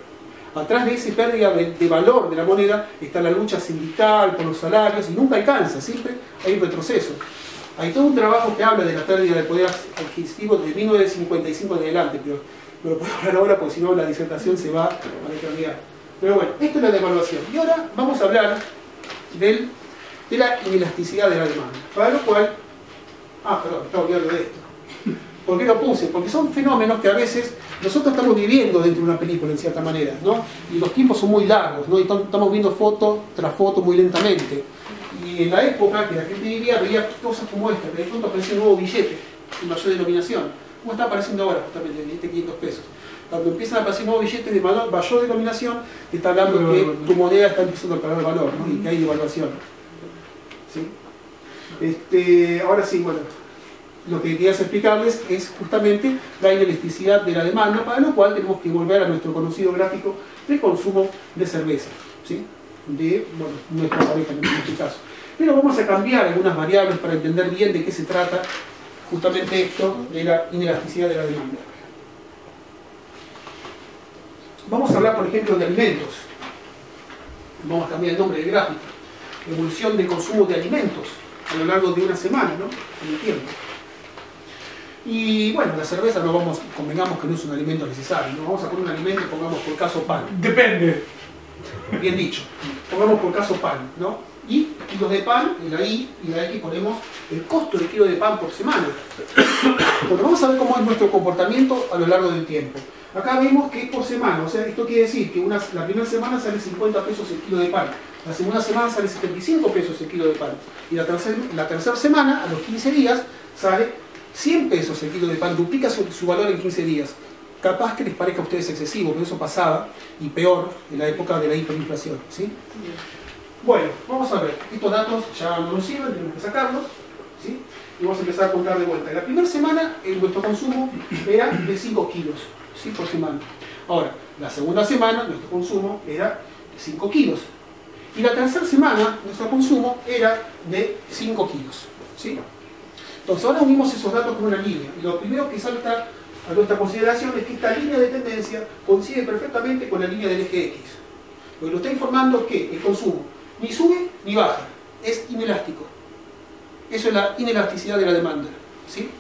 S3: Atrás de esa pérdida de valor de la moneda está la lucha sindical por los salarios y nunca alcanza, siempre hay un retroceso. Hay todo un trabajo que habla de la pérdida del poder adquisitivo desde 1955 en adelante, pero no lo puedo hablar ahora porque si no la disertación se va a la eternidad. Pero bueno, esto es la devaluación. Y ahora vamos a hablar de la inelasticidad de la demanda. Para lo cual... perdón, estaba olvidando de esto. ¿Por qué lo puse? Porque son fenómenos que a veces nosotros estamos viviendo dentro de una película en cierta manera, ¿no? Y los tiempos son muy largos, ¿no? Y estamos viendo foto tras foto muy lentamente. Y en la época que la gente vivía, veía cosas como esta, que de pronto aparecía un nuevo billete de mayor denominación. Como está apareciendo ahora, justamente, el billete de 500 pesos. Cuando empiezan a aparecer nuevos billetes de mayor denominación, te está hablando que tu moneda está empezando a perder valor, ¿no? Y que hay devaluación. ¿Sí? Ahora sí, bueno, lo que quería explicarles es justamente la inelasticidad de la demanda, para lo cual tenemos que volver a nuestro conocido gráfico de consumo de cerveza, ¿sí? De, bueno, nuestra pareja en este caso. Pero vamos a cambiar algunas variables para entender bien de qué se trata justamente esto de la inelasticidad de la demanda. Vamos a hablar, por ejemplo, de alimentos. Vamos a cambiar el nombre del gráfico. Evolución del consumo de alimentos a lo largo de una semana, ¿no? En el tiempo. Y bueno, la cerveza no vamos, convengamos que no es un alimento necesario, ¿no? Vamos a poner un alimento y pongamos por caso pan.
S2: Depende.
S3: Bien dicho. Pongamos por caso pan, ¿no? Y kilos de pan, en la I y la X ponemos el costo de kilo de pan por semana. Bueno, vamos a ver cómo es nuestro comportamiento a lo largo del tiempo. Acá vemos que es por semana, o sea, esto quiere decir que la primera semana sale 50 pesos el kilo de pan, la segunda semana sale 75 pesos el kilo de pan, y la tercera semana, a los 15 días, sale 100 pesos el kilo de pan, duplica su valor en 15 días. Capaz que les parezca a ustedes excesivo, pero eso pasaba, y peor, en la época de la hiperinflación, ¿sí? Bueno, vamos a ver, estos datos ya no nos sirven, tenemos que sacarlos, ¿sí? Y vamos a empezar a contar de vuelta. La primera semana, nuestro consumo era de 5 kilos. ¿Sí? Por semana. Ahora, la segunda semana nuestro consumo era de 5 kilos. Y la tercera semana nuestro consumo era de 5 kilos. ¿Sí? Entonces ahora unimos esos datos con una línea. Y lo primero que salta a nuestra consideración es que esta línea de tendencia coincide perfectamente con la línea del eje X. Porque nos está informando que el consumo ni sube ni baja. Es inelástico. Eso es la inelasticidad de la demanda. ¿Sí?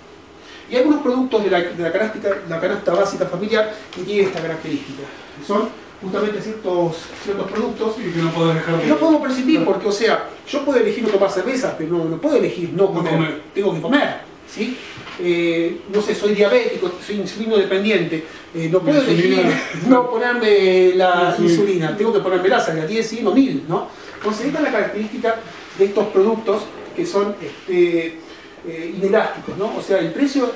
S3: Y hay algunos productos de la canasta básica familiar que tienen esta característica. Son justamente ciertos productos
S2: Y que no podés dejar de...
S3: no podemos prescindir porque, o sea, yo puedo elegir no tomar cerveza, pero no puedo elegir no comer. Tengo que comer, ¿sí? No sé, soy diabético, soy insulino dependiente, no puedo elegir no ponerme la insulina, tengo que ponerme la 10, 100 o 1000, ¿no? Entonces, esta es la característica de estos productos que son inelásticos, ¿no? O sea, el precio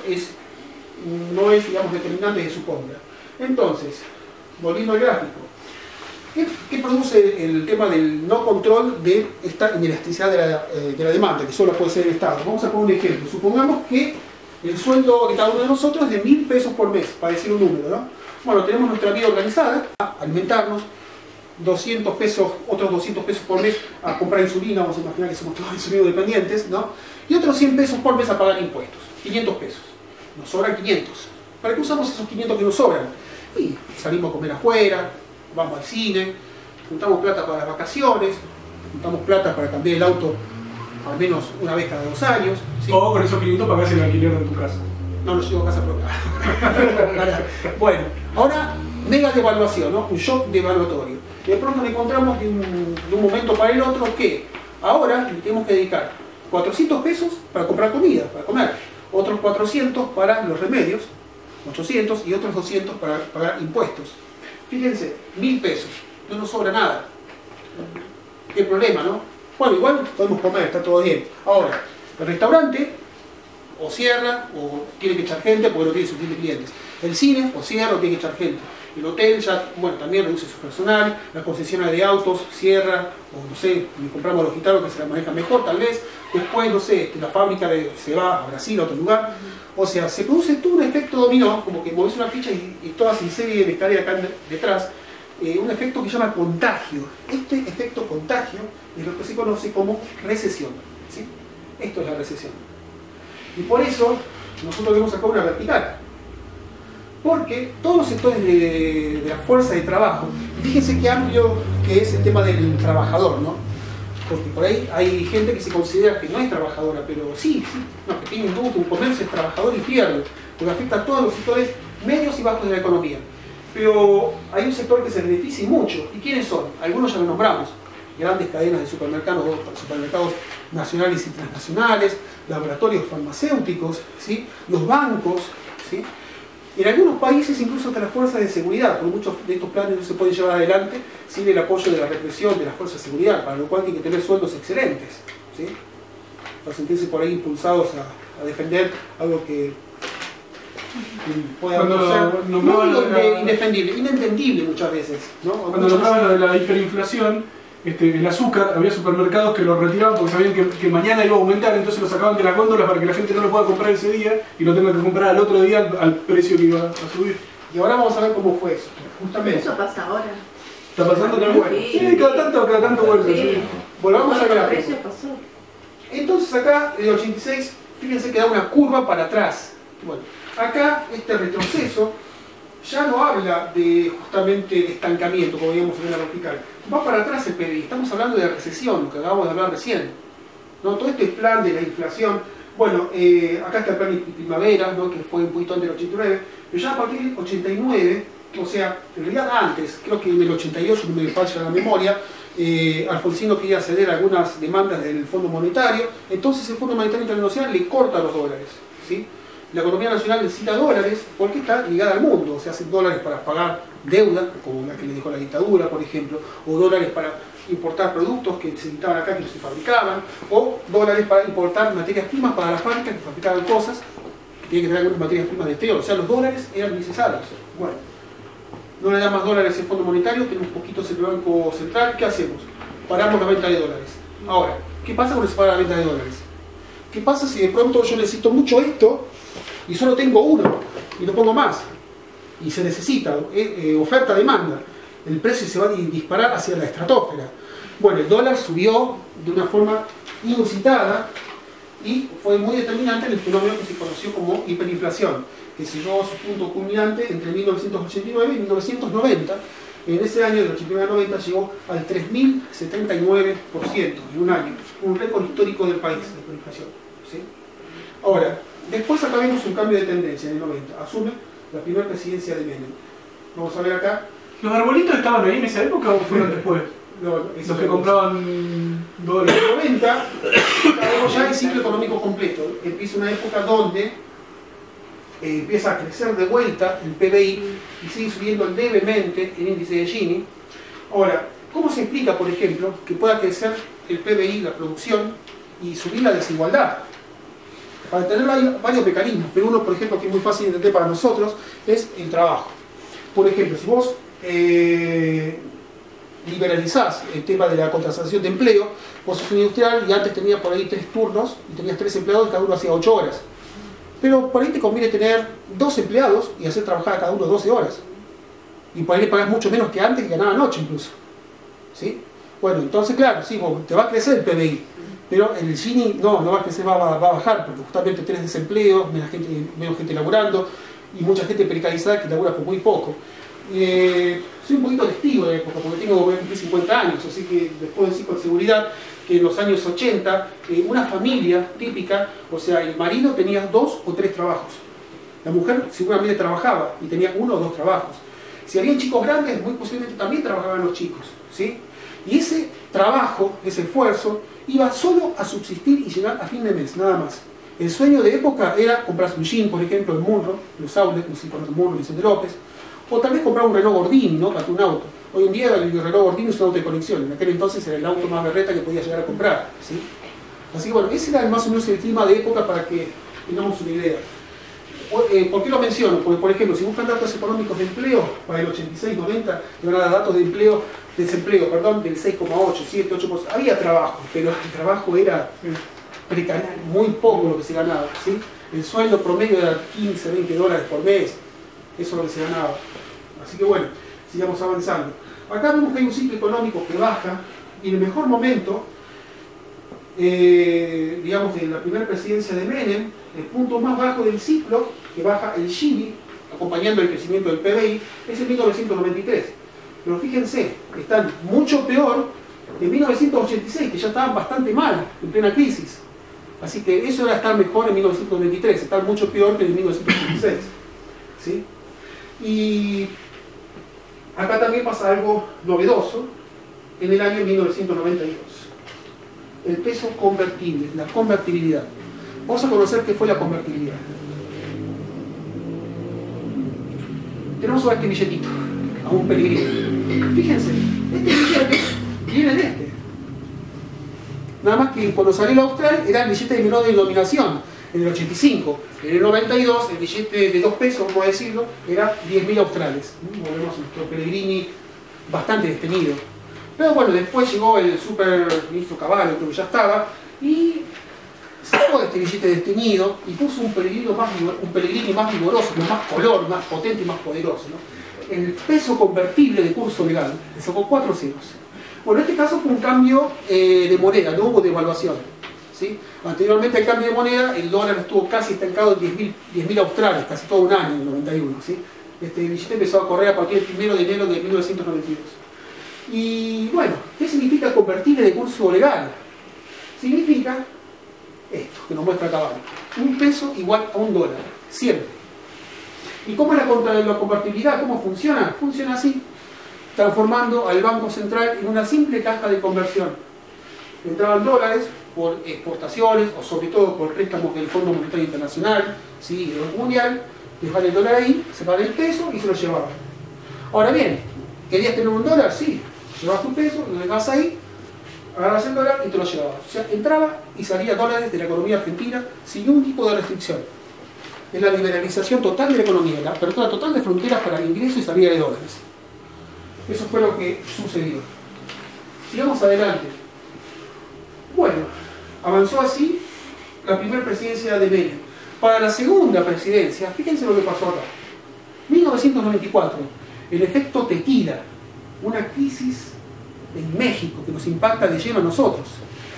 S3: no es, digamos, determinante de su compra. Entonces, volviendo al gráfico, ¿qué produce el tema del no control de esta inelasticidad de la demanda, que solo puede ser el Estado? Vamos a poner un ejemplo. Supongamos que el sueldo de cada uno de nosotros es de 1000 pesos por mes, para decir un número, ¿no? Bueno, tenemos nuestra vida organizada, a alimentarnos, 200 pesos, otros 200 pesos por mes a comprar insulina, vamos a imaginar que somos todos insulino dependientes, ¿no? Y otros 100 pesos por mes a pagar impuestos, 500 pesos. Nos sobran 500. ¿Para qué usamos esos 500 que nos sobran? Y salimos a comer afuera, vamos al cine, juntamos plata para las vacaciones, juntamos plata para cambiar el auto al menos una vez cada 2 años. ¿Sí?
S2: O con esos 500 pagás el alquiler de tu casa.
S3: No, llevo a casa propia. Bueno, ahora mega devaluación, ¿no? Un shock devaluatorio. De pronto nos encontramos de un momento para el otro que ahora le tenemos que dedicar 400 pesos para comprar comida, para comer, otros 400 para los remedios, 800 y otros 200 para pagar impuestos. Fíjense, 1000 pesos, no nos sobra nada. ¿Qué problema, no? Bueno, igual podemos comer, está todo bien. Ahora, el restaurante o cierra o tiene que echar gente porque no tiene suficientes clientes. El cine o cierra o tiene que echar gente. El hotel ya, bueno, también reduce su personal, la concesionaria de autos cierra, o no sé, le compramos a los gitanos que se la manejan mejor tal vez. Después, no sé, la fábrica se va a Brasil, a otro lugar. O sea, se produce todo un efecto dominó, como que mueves una ficha y todas en serie de tareas acá detrás, un efecto que se llama contagio. Este efecto contagio es lo que se conoce como recesión, ¿sí? Esto es la recesión. Y por eso nosotros vemos acá una vertical. Porque todos los sectores de la fuerza de trabajo, fíjense qué amplio que es el tema del trabajador, ¿no? Porque por ahí hay gente que se considera que no es trabajadora, pero sí, no, que tiene un comercio, es trabajador y pierde, porque afecta a todos los sectores medios y bajos de la economía. Pero hay un sector que se beneficia mucho. ¿Y quiénes son? Algunos ya los nombramos. Grandes cadenas de supermercados nacionales y transnacionales, laboratorios farmacéuticos, ¿sí? Los bancos, ¿sí? En algunos países incluso hasta las fuerzas de seguridad, porque muchos de estos planes no se pueden llevar adelante sin el apoyo de la represión de las fuerzas de seguridad, para lo cual tienen que tener sueldos excelentes, ¿sí? Para sentirse por ahí impulsados a defender algo que pueda ser no indefendible, inentendible muchas veces, ¿no?
S2: Cuando nombraban lo de la hiperinflación, el azúcar, había supermercados que lo retiraban porque sabían que mañana iba a aumentar, entonces lo sacaban de las góndolas para que la gente no lo pueda comprar ese día y lo tenga que comprar al otro día al precio que iba a subir.
S3: Y ahora vamos a ver cómo fue eso. Justamente.
S4: Eso pasa ahora.
S2: ¿Está pasando también? Sí, cada tanto vuelve. Sí.
S3: Volvamos a ver.
S4: Eso pasó.
S3: Entonces acá, en el 86, fíjense que da una curva para atrás. Bueno, acá este retroceso ya no habla justamente de estancamiento, como veíamos en la vertical. Va para atrás el PBI. Estamos hablando de recesión, lo que acabamos de hablar recién, ¿no? Todo este plan de la inflación. Bueno, acá está el plan de primavera, ¿no? Que fue un poquito antes del 89, pero ya a partir del 89, o sea, en realidad antes, creo que en el 88, no me falla la memoria, Alfonsino quería ceder algunas demandas del Fondo Monetario, entonces el Fondo Monetario Internacional le corta los dólares, ¿sí? La economía nacional necesita dólares porque está ligada al mundo, o sea, hacen dólares para pagar deuda, como la que le dejó la dictadura, por ejemplo, o dólares para importar productos que se necesitaban acá que no se fabricaban, o dólares para importar materias primas para las fábricas que fabricaban cosas que tienen que tener algunas materias primas de exterior. O sea, los dólares eran necesarios. Bueno, no le da más dólares el Fondo Monetario, tenemos poquitos en el Banco Central, ¿qué hacemos? Paramos la venta de dólares. Ahora, ¿qué pasa cuando se para la venta de dólares? ¿Qué pasa si de pronto yo necesito mucho esto y solo tengo uno y no pongo más? Y se necesita, oferta-demanda. El precio se va a disparar hacia la estratosfera. Bueno, el dólar subió de una forma inusitada y fue muy determinante en el fenómeno que se conoció como hiperinflación, que llegó a su punto culminante entre 1989 y 1990. En ese año, del 89 al 90, llegó al 3.079% en un año, un récord histórico del país de hiperinflación, ¿sí? Ahora, después acá vemos un cambio de tendencia en el 90. Asume la primera presidencia de Menem. Vamos a ver acá
S2: ¿Los arbolitos estaban ahí en esa época o fueron después?
S3: No,
S2: Los que compraban dólares.
S3: En los 90 tenemos ya el ciclo económico completo. Empieza una época donde empieza a crecer de vuelta el PBI y sigue subiendo levemente el índice de Gini. Ahora, ¿cómo se explica, por ejemplo, que pueda crecer el PBI, la producción, y subir la desigualdad? Para tener varios mecanismos, pero uno, por ejemplo, que es muy fácil de entender para nosotros, es el trabajo. Por ejemplo, si vos liberalizás el tema de la contratación de empleo, vos sos un industrial y antes tenías por ahí 3 turnos y tenías 3 empleados y cada uno hacía 8 horas. Pero por ahí te conviene tener 2 empleados y hacer trabajar a cada uno 12 horas. Y por ahí le pagás mucho menos que antes, que ganaban 8 incluso. ¿Sí? Bueno, entonces claro, sí, te va a crecer el PBI, pero el Gini no va a crecer, va a bajar, porque justamente tenés desempleo, menos gente laburando y mucha gente precarizada que labura por muy poco. Soy un poquito testigo de la época, porque tengo 50 años, así que les puedo decir con seguridad que en los años 80, una familia típica, o sea, el marido tenía 2 o 3 trabajos. La mujer seguramente trabajaba y tenía 1 o 2 trabajos. Si habían chicos grandes, muy posiblemente también trabajaban los chicos, ¿sí? Y ese trabajo, ese esfuerzo, iba solo a subsistir y llegar a fin de mes, nada más. El sueño de época era comprarse un jean, por ejemplo, en Munro, los outlets, no sé si conocen Munro, Vicente López, o tal vez comprar un Renault Gordini, ¿no? Para un auto. Hoy en día el Renault Gordini es un auto de colección, en aquel entonces era el auto más berreta que podía llegar a comprar, ¿sí? Así que bueno, ese era más o menos el clima de época para que tengamos una idea. ¿Por qué lo menciono? Porque, por ejemplo, si buscan datos económicos de empleo para el 86-90, le van a dar datos de desempleo, del 6,8, 7, 8%. Había trabajo, pero el trabajo era precario, muy poco lo que se ganaba, ¿sí? El sueldo promedio era 15, 20 dólares por mes, eso es lo que se ganaba. Así que bueno, sigamos avanzando. Acá vemos que hay un ciclo económico que baja, y en el mejor momento, digamos, de la primera presidencia de Menem, el punto más bajo del ciclo, que baja el Gini, acompañando el crecimiento del PBI, es en 1993. Pero fíjense, están mucho peor que en 1986, que ya estaban bastante mal, en plena crisis. Así que eso era estar mejor en 1993, estar mucho peor que en 1986. ¿Sí? Y acá también pasa algo novedoso en el año 1992. El peso convertible, la convertibilidad. Vamos a conocer qué fue la convertibilidad. Tenemos este billetito, a un Pellegrini. Fíjense, este billete viene de este. Nada más que cuando salió el austral era el billete de menor denominación, en el 85. En el 92, el billete de 2 pesos, vamos a decirlo, era 10.000 australes. Volvemos a nuestro Pellegrini bastante destenido. Pero bueno, después llegó el super ministro Cavallo, que ya estaba, y sacó este billete destenido y puso un Pellegrini más vigoroso, con más color, más potente y más poderoso, ¿no? El peso convertible de curso legal, le sacó 4 ceros. Bueno, en este caso fue un cambio de moneda, no hubo devaluación, ¿sí? Anteriormente al cambio de moneda, el dólar estuvo casi estancado en 10.000 australes, casi todo un año, en el 91, ¿sí? Este billete empezó a correr a partir del 1 de enero de 1992. Y bueno, ¿qué significa convertible de curso legal? Significa esto que nos muestra acá abajo: un peso igual a un dólar, siempre. ¿Y cómo es la convertibilidad? ¿Cómo funciona? Funciona así, transformando al Banco Central en una simple caja de conversión. Entraban dólares por exportaciones o sobre todo por préstamos del Fondo Monetario Internacional, ¿sí? El Banco Mundial, dejaban el dólar ahí, se paga el peso y se lo llevaban. Ahora bien, ¿querías tener un dólar? Sí. Llevas tu peso, lo dejas ahí, agarras el dólar y te lo llevabas. O sea, entraba y salía dólares de la economía argentina sin ningún tipo de restricción. Es la liberalización total de la economía, la apertura total de fronteras para el ingreso y salida de dólares. Eso fue lo que sucedió. Sigamos adelante. Bueno, avanzó así la primera presidencia de Menem. Para la segunda presidencia, fíjense lo que pasó acá. 1994, el efecto tequila, una crisis en México que nos impacta de lleno a nosotros.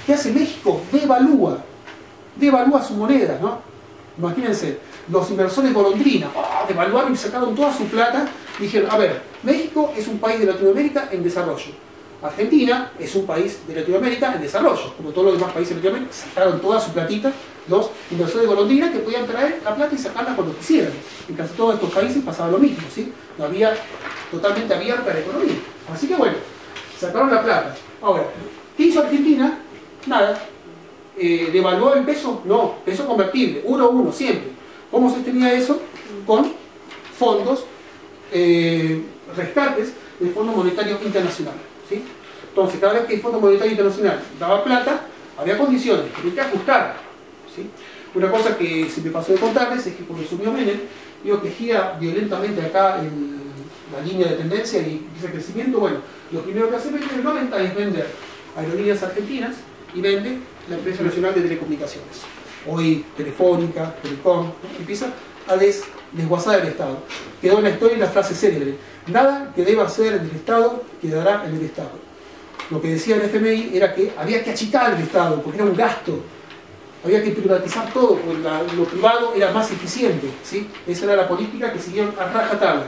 S3: ¿Qué hace México? Devalúa su moneda, ¿no? Imagínense, los inversores golondrina, devaluaron y sacaron toda su plata y dijeron, a ver, México es un país de Latinoamérica en desarrollo. Argentina es un país de Latinoamérica en desarrollo. Como todos los demás países de Latinoamérica, sacaron toda su platita los inversores de golondrina que podían traer la plata y sacarla cuando quisieran. En casi todos estos países pasaba lo mismo, ¿sí? No había totalmente abierta la economía. Así que bueno, sacaron la plata. Ahora, ¿qué hizo Argentina? Nada. ¿Devaluó el peso? No, peso convertible, 1 a 1 siempre. ¿Cómo se sostenía eso? Con fondos, rescates del Fondo Monetario Internacional, ¿sí? Entonces, cada vez que el Fondo Monetario Internacional daba plata, había condiciones, que había que ajustar, ¿sí? Una cosa que se me pasó de contarles es que cuando subió Menem, digo que gira violentamente acá en la línea de tendencia y empieza el crecimiento. Bueno, lo primero que hace Menem en el 90 es vender Aerolíneas Argentinas y vende la Empresa Nacional de Telecomunicaciones. Hoy Telefónica, Telecom, ¿no? Empieza a desguazar el Estado. Quedó en la historia la frase célebre: nada que deba ser en el Estado quedará en el Estado. Lo que decía el FMI era que había que achicar el Estado porque era un gasto. Había que privatizar todo, porque lo privado era más eficiente, ¿sí? Esa era la política que siguieron a rajatabla.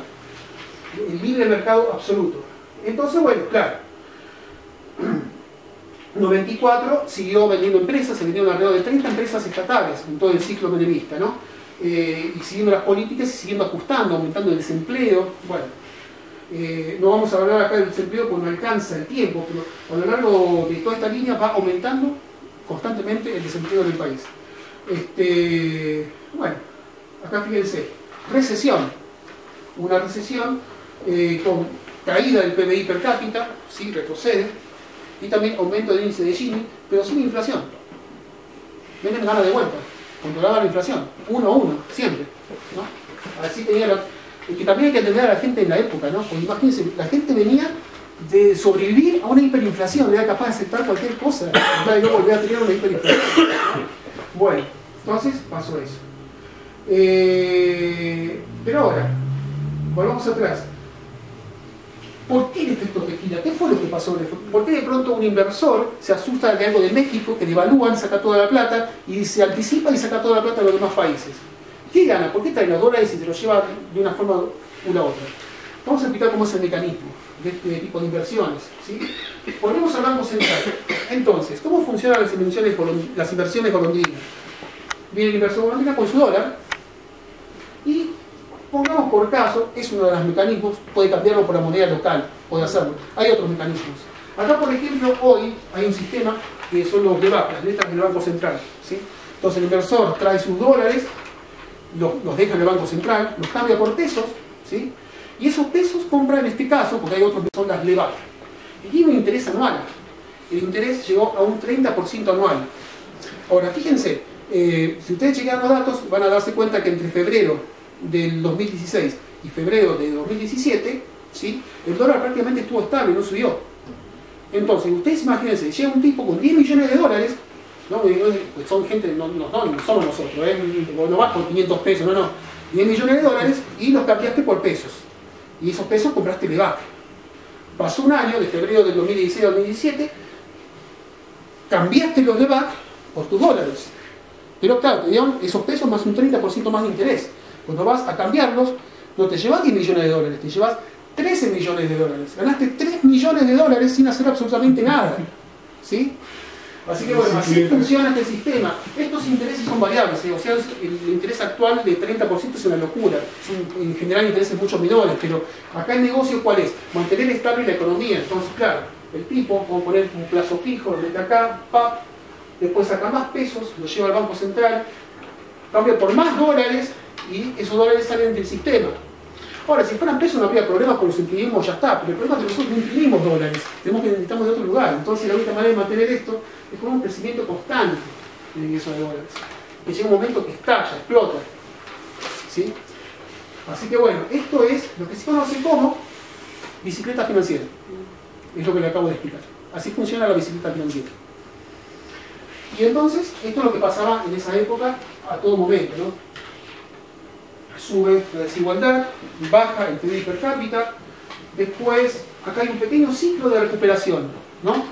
S3: El libre mercado absoluto. Entonces, bueno, claro. 94 siguió vendiendo empresas, se vendieron alrededor de 30 empresas estatales en todo el ciclo menemista, ¿no? Y siguiendo las políticas y siguiendo ajustando, aumentando el desempleo. Bueno, no vamos a hablar acá del desempleo porque no alcanza el tiempo, pero a lo largo de toda esta línea va aumentando constantemente el desempleo del país. Bueno, acá fíjense, recesión. Una recesión con caída del PBI per cápita, ¿sí? Retrocede, y también aumento del índice de Gini, pero sin inflación. Menem gana de vuelta, controlaba la inflación, 1 a 1, siempre, ¿no? Así tenía que también hay que entender a la gente en la época, ¿no? Porque imagínense, la gente venía de sobrevivir a una hiperinflación, era capaz de aceptar cualquier cosa, y no volver a tener una hiperinflación. Bueno, entonces pasó eso. Pero ahora, volvamos atrás. ¿Por qué el efecto tequila? ¿Qué fue lo que pasó? ¿Por qué de pronto un inversor se asusta de algo de México, que devalúan, saca toda la plata, y se anticipa y saca toda la plata de los demás países? ¿Qué gana? ¿Por qué trae los dólares y se los lleva de una forma u la otra? Vamos a explicar cómo es el mecanismo de este tipo de inversiones, ¿sí? Volvemos al Banco Central. Entonces, ¿cómo funcionan las inversiones golondrinas? Viene el inversor golondrina con su dólar y, pongamos por caso, es uno de los mecanismos, puede cambiarlo por la moneda local, puede hacerlo. Hay otros mecanismos. Acá, por ejemplo, hoy hay un sistema que son los DEVAC, las letras del Banco Central, ¿sí? Entonces el inversor trae sus dólares, los deja en el Banco Central, los cambia por pesos, ¿sí? Y esos pesos compra en este caso, porque hay otros que son las LEVAC. Y tiene un interés anual. El interés llegó a un 30% anual. Ahora, fíjense, si ustedes chequean los datos, van a darse cuenta que entre febrero del 2016 y febrero de 2017, ¿sí? El dólar prácticamente estuvo estable, no subió. Entonces, ustedes imagínense, llega un tipo con 10 millones de dólares, ¿no? Pues son gente, no somos nosotros, no vas por 500 pesos, no, 10 millones de dólares y los cambiaste por pesos. Y esos pesos compraste LEVAC. Pasó un año, de febrero del 2016 al 2017, cambiaste los LEVAC por tus dólares. Pero claro, te dieron esos pesos más un 30% más de interés. Cuando vas a cambiarlos, no te llevas 10 millones de dólares, te llevas 13 millones de dólares. Ganaste 3 millones de dólares sin hacer absolutamente nada. ¿Sí? Así que bueno, así funciona este sistema. Estos intereses son variables, o sea, el interés actual de 30% es una locura. Son en general intereses mucho menores, pero acá el negocio ¿cuál es? Mantener estable la economía. Entonces, claro, el tipo, vamos a poner un plazo fijo, lo mete acá, ¡pap! Después saca más pesos, lo lleva al Banco Central, cambia por más dólares y esos dólares salen del sistema. Ahora, si fueran pesos no habría problemas, porque los imprimimos, ya está, pero el problema es que nosotros no imprimimos dólares, necesitamos de otro lugar. Entonces la única manera de mantener esto es con un crecimiento constante del ingreso de dólares. Que llega un momento que estalla, explota. ¿Sí? Así que bueno, esto es lo que se conoce como bicicleta financiera. Es lo que le acabo de explicar. Así funciona la bicicleta financiera. Y entonces, esto es lo que pasaba en esa época a todo momento, ¿no? Sube la desigualdad, baja el PIB per cápita, después acá hay un pequeño ciclo de recuperación, ¿no?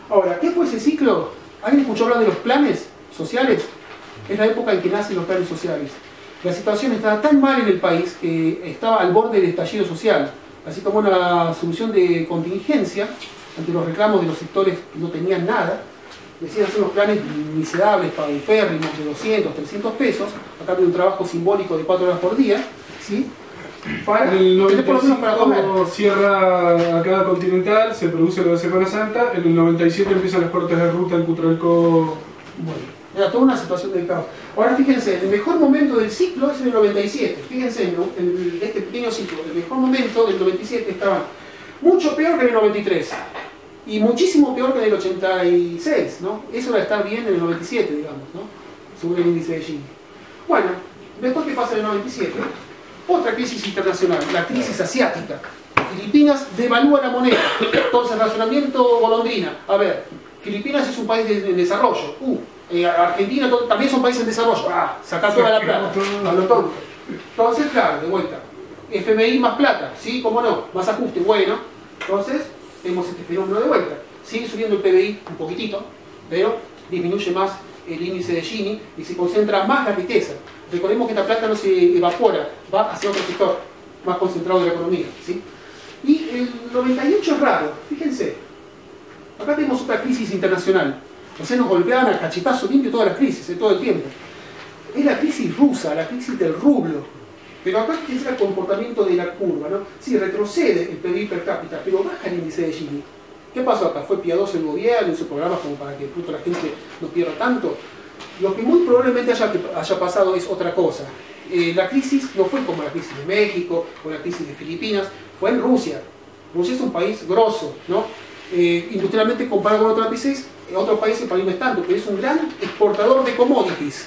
S3: Ahora, ¿qué fue ese ciclo? ¿Alguien escuchó hablar de los planes sociales? Es la época en que nacen los planes sociales. La situación estaba tan mal en el país que estaba al borde del estallido social, así como una solución de contingencia ante los reclamos de los sectores que no tenían nada. deciden hacer unos planes miserables, paupérrimos de 200, 300 pesos, a cambio de un trabajo simbólico de 4 horas por día, ¿sí? Para
S2: En el
S3: tener por lo menos para comer.
S2: 95 cierra acá Continental, se produce lo de Semana Santa, en el 97 empiezan las cortes de ruta en Cutralcó.
S3: Bueno, era toda una situación de caos. Ahora fíjense, el mejor momento del ciclo es en el 97. Fíjense, en este pequeño ciclo, el mejor momento del 97 estaba mucho peor que en el 93 y muchísimo peor que en el 86, ¿no? Eso va a estar bien en el 97, digamos, ¿no? Según el índice de Gini. Bueno, después que pasa en el 97, otra crisis internacional, la crisis asiática. Filipinas devalúa la moneda. Entonces, razonamiento golondrina. A ver, Filipinas es un país en desarrollo. Argentina también es un país en desarrollo. Sacar toda la plata. A lo tonto. Entonces, claro, de vuelta. FMI más plata, ¿sí? ¿Cómo no? Más ajuste, bueno. Entonces, vemos este fenómeno de vuelta. Sigue subiendo el PBI un poquitito, pero disminuye más el índice de Gini y se concentra más la riqueza. Recordemos que esta plata no se evapora, va hacia otro sector más concentrado de la economía, ¿sí? Y el 98 es raro, fíjense. Acá tenemos otra crisis internacional. O sea, nos golpeaban a cachetazo limpio todas las crisis, todo el tiempo. Es la crisis rusa, la crisis del rublo. Pero acá es el comportamiento de la curva, ¿no? Sí, retrocede el PIB per cápita, pero baja el índice de Gini. ¿Qué pasó acá? ¿Fue piadoso el gobierno, hizo programas como para que la gente no pierda tanto? Lo que muy probablemente haya pasado es otra cosa. La crisis no fue como la crisis de México o la crisis de Filipinas, fue en Rusia. Rusia es un país grosso, ¿no? Industrialmente comparado con otros países el país no es tanto, pero es un gran exportador de commodities.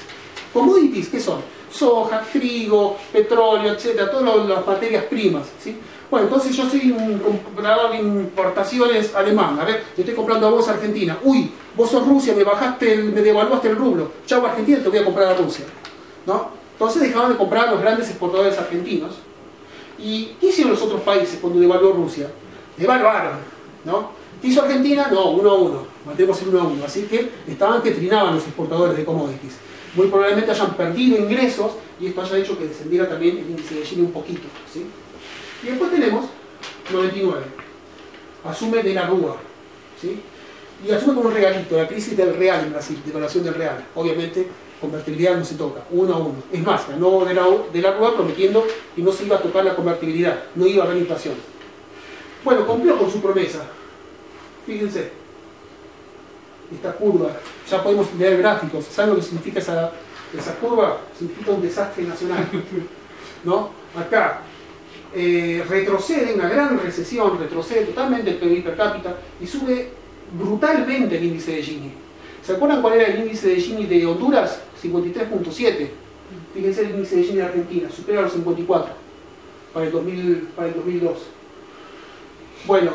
S3: ¿Commodities qué son? Soja, trigo, petróleo, etcétera, todas las materias primas, ¿sí? Bueno, entonces yo soy un comprador de importaciones alemán. A ver, yo estoy comprando a vos Argentina. Uy, vos sos Rusia, me devaluaste el rublo. Chau Argentina, te voy a comprar a Rusia, ¿no? Entonces dejaban de comprar a los grandes exportadores argentinos. ¿Y qué hicieron los otros países cuando devaluó Rusia? Devaluaron, ¿no? ¿Qué hizo Argentina? No, 1 a 1. Matemos el 1 a 1. Así que estaban que trinaban los exportadores de commodities. Muy probablemente hayan perdido ingresos y esto haya hecho que descendiera también el índice de Gini un poquito, ¿sí? Y después tenemos 99. Asume de la Rúa, ¿sí? Y asume como un regalito, la crisis del real en Brasil, devaluación del real. Obviamente, convertibilidad no se toca, 1 a 1. Es más, ganó de la Rúa prometiendo que no se iba a tocar la convertibilidad, no iba a haber inflación. Bueno, cumplió con su promesa. Fíjense, esta curva, ya podemos leer gráficos. ¿Saben lo que significa esa curva? Significa un desastre nacional, ¿no? Acá retrocede, una gran recesión, retrocede totalmente el PIB per cápita y sube brutalmente el índice de Gini. ¿Se acuerdan cuál era el índice de Gini de Honduras? 53.7. Fíjense el índice de Gini de Argentina, supera los 54 para el 2002. Bueno,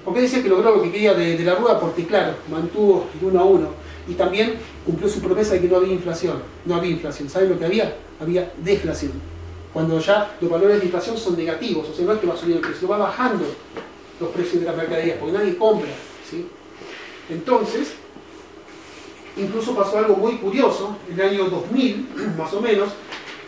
S3: ¿por qué decía que logró lo que quería de la Rúa? Porque claro, mantuvo el 1 a 1 y también cumplió su promesa de que no había inflación. No había inflación. ¿Saben lo que había? Había deflación. Cuando ya los valores de inflación son negativos, o sea, no es que va subiendo el precio, va bajando los precios de las mercaderías, porque nadie compra, ¿sí? Entonces, incluso pasó algo muy curioso, en el año 2000, más o menos,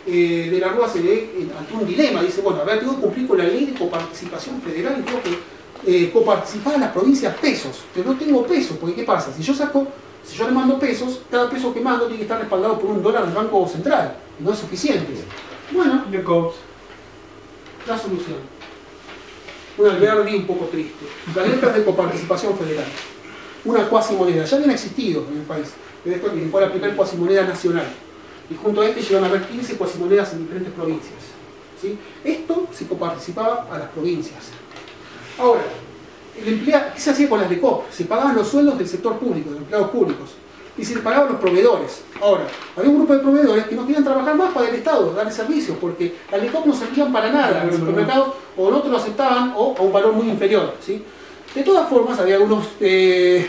S3: de la Rúa se ve ante un dilema, dice, bueno, a ver, tengo que cumplir con la ley de coparticipación federal y tengo que coparticipar a las provincias pesos, pero no tengo pesos, porque ¿qué pasa? Si yo le mando pesos, cada peso que mando tiene que estar respaldado por $1 del Banco Central, y no es suficiente. Bueno, la solución. Una albergue un poco triste. Las letras de coparticipación federal. Una cuasimoneda. Ya habían existido en el país, pero esto fue la primera cuasimoneda nacional. Y junto a este llegan a haber 15 cuasimonedas en diferentes provincias, ¿sí? Esto se coparticipaba a las provincias. Ahora, ¿qué se hacía con las LECOP? Se pagaban los sueldos del sector público, de empleados públicos. Y se le pagaban los proveedores. Ahora, había un grupo de proveedores que no querían trabajar más para el Estado, darle servicios, porque las LECOP no servían para nada. En el supermercado o no te lo aceptaban o a un valor muy inferior, ¿sí? De todas formas, había algunos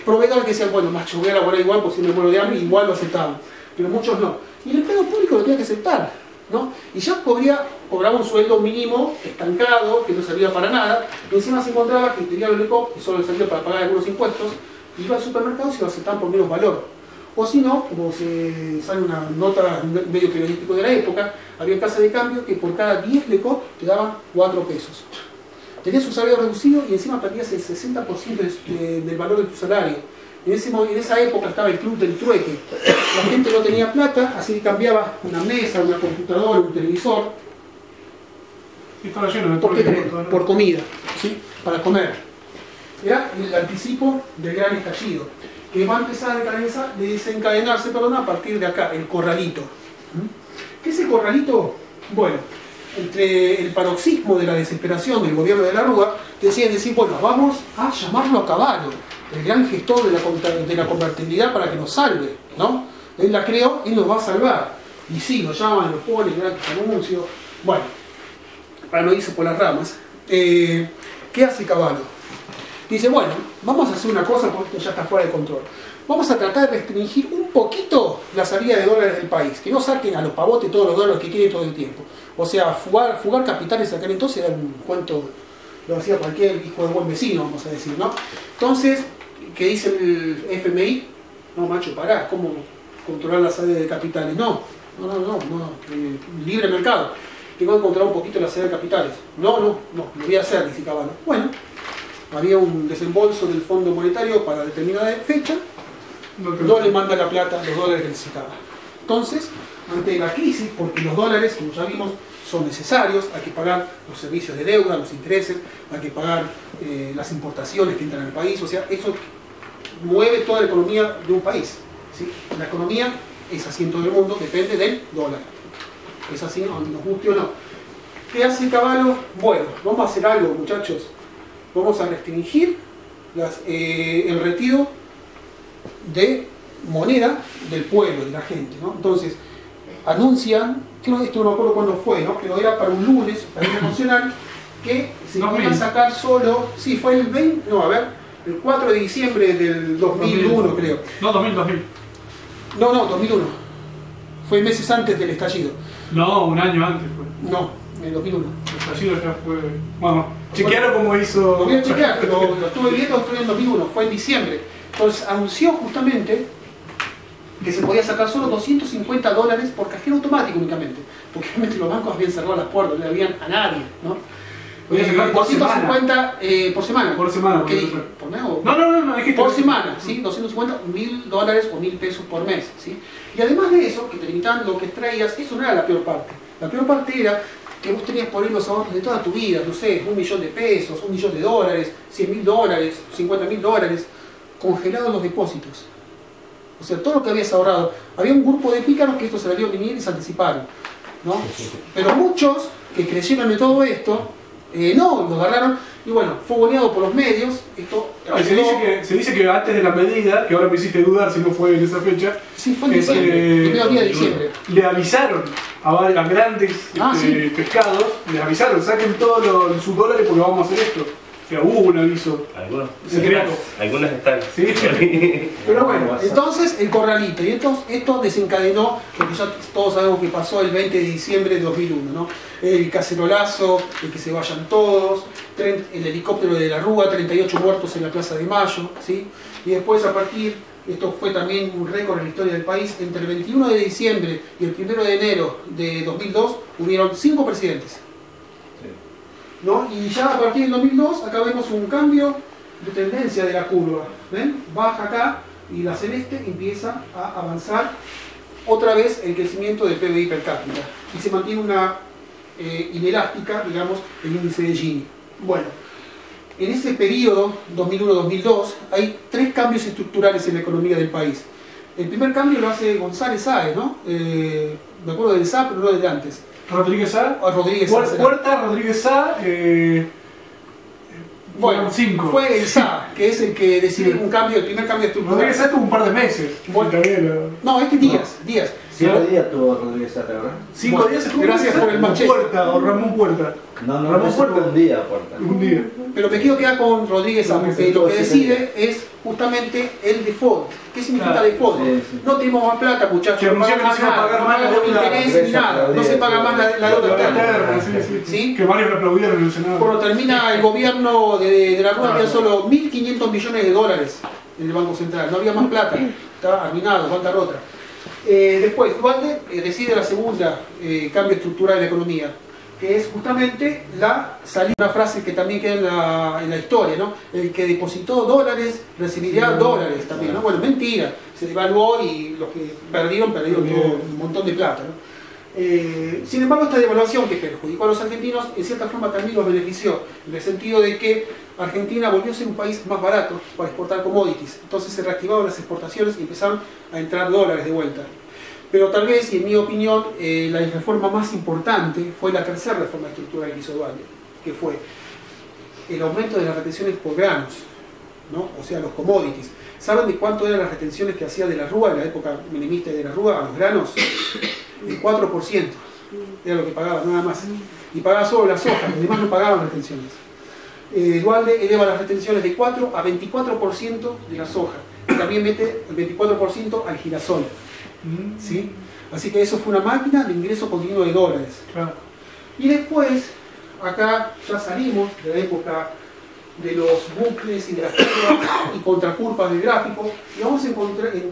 S3: proveedores que decían, bueno, macho, voy a laborar igual, pues si me muero de hambre, igual lo aceptaban. Pero muchos no. Y el empleado público lo tenía que aceptar, ¿no? Y ya cobraba un sueldo mínimo estancado, que no servía para nada, y encima se encontraba que tenía el LECOP, que solo le servía para pagar algunos impuestos, y iba al supermercado y se lo aceptaban por menos valor. O si no, como sale una nota medio periodístico de la época, había casas de cambio que por cada 10 LECOP te daban 4 pesos. Tenías un salario reducido y encima perdías el 60% del valor de tu salario. En esa época estaba el club del trueque. La gente no tenía plata, así que cambiaba una mesa, una computadora, un televisor.
S2: Y estaba lleno de
S3: ¿Por qué creen?
S2: todo, ¿no?
S3: Por comida, ¿sí? Para comer. Era el anticipo del gran estallido, que va a empezar a desencadenarse a partir de acá, el corralito. ¿Qué es el corralito? Bueno, entre el paroxismo de la desesperación del gobierno de la Rúa, deciden decir, bueno, vamos a llamarlo a Cavallo, el gran gestor de la convertibilidad para que nos salve, ¿no? Él la creó y nos va a salvar. Y sí, lo llaman, lo ponen, grandes anuncios. Bueno, para no irse por las ramas, ¿qué hace Cavallo? Dice, bueno, vamos a hacer una cosa porque esto ya está fuera de control. Vamos a tratar de restringir un poquito la salida de dólares del país, que no saquen a los pavotes todos los dólares que quieren todo el tiempo. O sea, fugar capitales acá entonces era un cuento, lo hacía cualquier hijo de buen vecino, vamos a decir, ¿no? Entonces, ¿qué dice el FMI? No, macho, pará, ¿cómo controlar la salida de capitales? No, libre mercado. Tengo que controlar un poquito la salida de capitales. No, lo voy a hacer, dice Cavallo. Bueno, había un desembolso del Fondo Monetario para determinada fecha, no le manda la plata, los dólares que necesitaba. Entonces, ante la crisis, porque los dólares, como ya vimos, son necesarios, hay que pagar los servicios de deuda, los intereses, hay que pagar las importaciones que entran al país, o sea, eso mueve toda la economía de un país, ¿sí? La economía es así en todo el mundo, depende del dólar. Es así, aunque nos guste o no. ¿Qué hace Cavallo? Bueno, vamos a hacer algo, muchachos. Vamos a restringir el retiro de moneda del pueblo, de la gente, ¿no? Entonces, anuncian, esto no me acuerdo cuándo fue, ¿no? Pero era para un lunes, para el nacional, que se iban a sacar solo, sí, fue el 4 de diciembre del 2001, creo.
S2: No, 2000.
S3: No, 2001. Fue meses antes del estallido.
S2: No, un año antes fue.
S3: No, en el 2001.
S2: El estallido ya fue... Bueno, chequearon cómo hizo...
S3: Lo voy a chequear, pero lo estuve viendo, fue en el 2001, fue en diciembre. Entonces anunció justamente que se podía sacar solo $250 por cajero automático únicamente, porque obviamente los bancos habían cerrado las puertas, no le habían a nadie, ¿no? Podía sacar 250 por semana.
S2: Por semana.
S3: ¿Qué dije? ¿Por mes o?
S2: No, dijiste
S3: por semana, ¿sí? 250, $1000 o 1000 pesos por mes, ¿sí? Y además de eso, que te limitaban lo que extraías, eso no era la peor parte. La peor parte era que vos tenías por ahí los ahorros de toda tu vida, no sé, $1 millón de pesos, $1 millón de dólares, $100.000, $50.000, congelados los depósitos. O sea, todo lo que habías ahorrado. Había un grupo de pícaros que esto se le dio venir y se anticiparon, ¿no? Pero muchos que creyeron en todo esto, no, lo agarraron y bueno, fue boleado por los medios. Esto
S2: se dice que antes de la medida, que ahora me hiciste dudar si no fue en esa fecha,
S3: sí, fue en diciembre, el primer día de diciembre.
S2: Le avisaron a grandes
S3: sí.
S2: pescados, les avisaron, saquen todos sus dólares porque vamos a hacer esto. O sea, hubo un aviso.
S5: Algunas están.
S2: Sí.
S3: Pero bueno, entonces el corralito. Y esto desencadenó lo que ya todos sabemos que pasó el 20 de diciembre de 2001, ¿no? El cacerolazo, el que se vayan todos, el helicóptero de la Rúa, 38 muertos en la Plaza de Mayo, ¿sí? Y después esto fue también un récord en la historia del país, entre el 21 de diciembre y el 1 de enero de 2002 hubieron 5 presidentes. ¿No? Y ya a partir del 2002 acá vemos un cambio de tendencia de la curva. ¿Ven? Baja acá y la celeste empieza a avanzar otra vez el crecimiento del PBI per cápita. Y se mantiene una inelástica, digamos, el índice de Gini. Bueno, en ese periodo, 2001-2002, hay 3 cambios estructurales en la economía del país. El primer cambio lo hace González Sáez, ¿no? Me acuerdo del SAP, pero no de antes.
S2: Rodríguez Sá,
S3: Puerta,
S2: Rodríguez Sá,
S3: bueno,
S2: 5.
S3: Fue el Sá, que es el que decide un cambio, el primer cambio estructural.
S2: Rodríguez Sá tuvo un par de meses.
S3: Bueno, no, días.
S6: 5 días tuvo Rodríguez Sá, ¿verdad?
S2: 5 días estuvo.
S3: Gracias por el machete.
S2: Puerta o Ramón Puerta.
S6: No, Ramón Puerta un día, Puerta.
S2: Un día.
S3: Pero me quiero quedar con Rodríguez Sá, porque lo que decide es justamente el default. ¿Qué significa default?
S6: Sí.
S3: No tenemos más plata, muchachos.
S2: Que anunció que no se iba a pagar más la
S3: interés ni nada. No se paga más la deuda externa.
S2: Sí. Que varios lo aplaudieron en el Senado.
S3: Cuando termina el gobierno de la Rúa, había solo $1.500 millones en el Banco Central. No había más plata. Estaba arruinado, bancarrota. Después, Duarte decide la segunda cambio estructural de la economía, que es justamente la salida, una frase que también queda en la historia, ¿no? El que depositó dólares recibirá dólares también, ¿no? Bueno, mentira, se devaluó y los que perdieron todo un montón de plata, ¿no? Sin embargo, esta devaluación que perjudicó a los argentinos, en cierta forma también los benefició, en el sentido de que Argentina volvió a ser un país más barato para exportar commodities, entonces se reactivaron las exportaciones y empezaron a entrar dólares de vuelta. Pero tal vez, y en mi opinión, la reforma más importante fue la tercera reforma estructural que hizo Dualde, que fue el aumento de las retenciones por granos, ¿no? O sea, los commodities. ¿Saben de cuánto eran las retenciones que hacía de la Rúa en la época menemista de la Rúa a los granos? El 4%. Era lo que pagaba, nada más. Y pagaba solo la soja, los demás no pagaban retenciones. Dualde eleva las retenciones de 4 a 24% de la soja. Y también mete el 24% al girasol. ¿Sí? Así que eso fue una máquina de ingreso continuo de dólares.
S2: Claro.
S3: Y después, acá ya salimos de la época de los bucles y de las curvas y contracurvas del gráfico y vamos a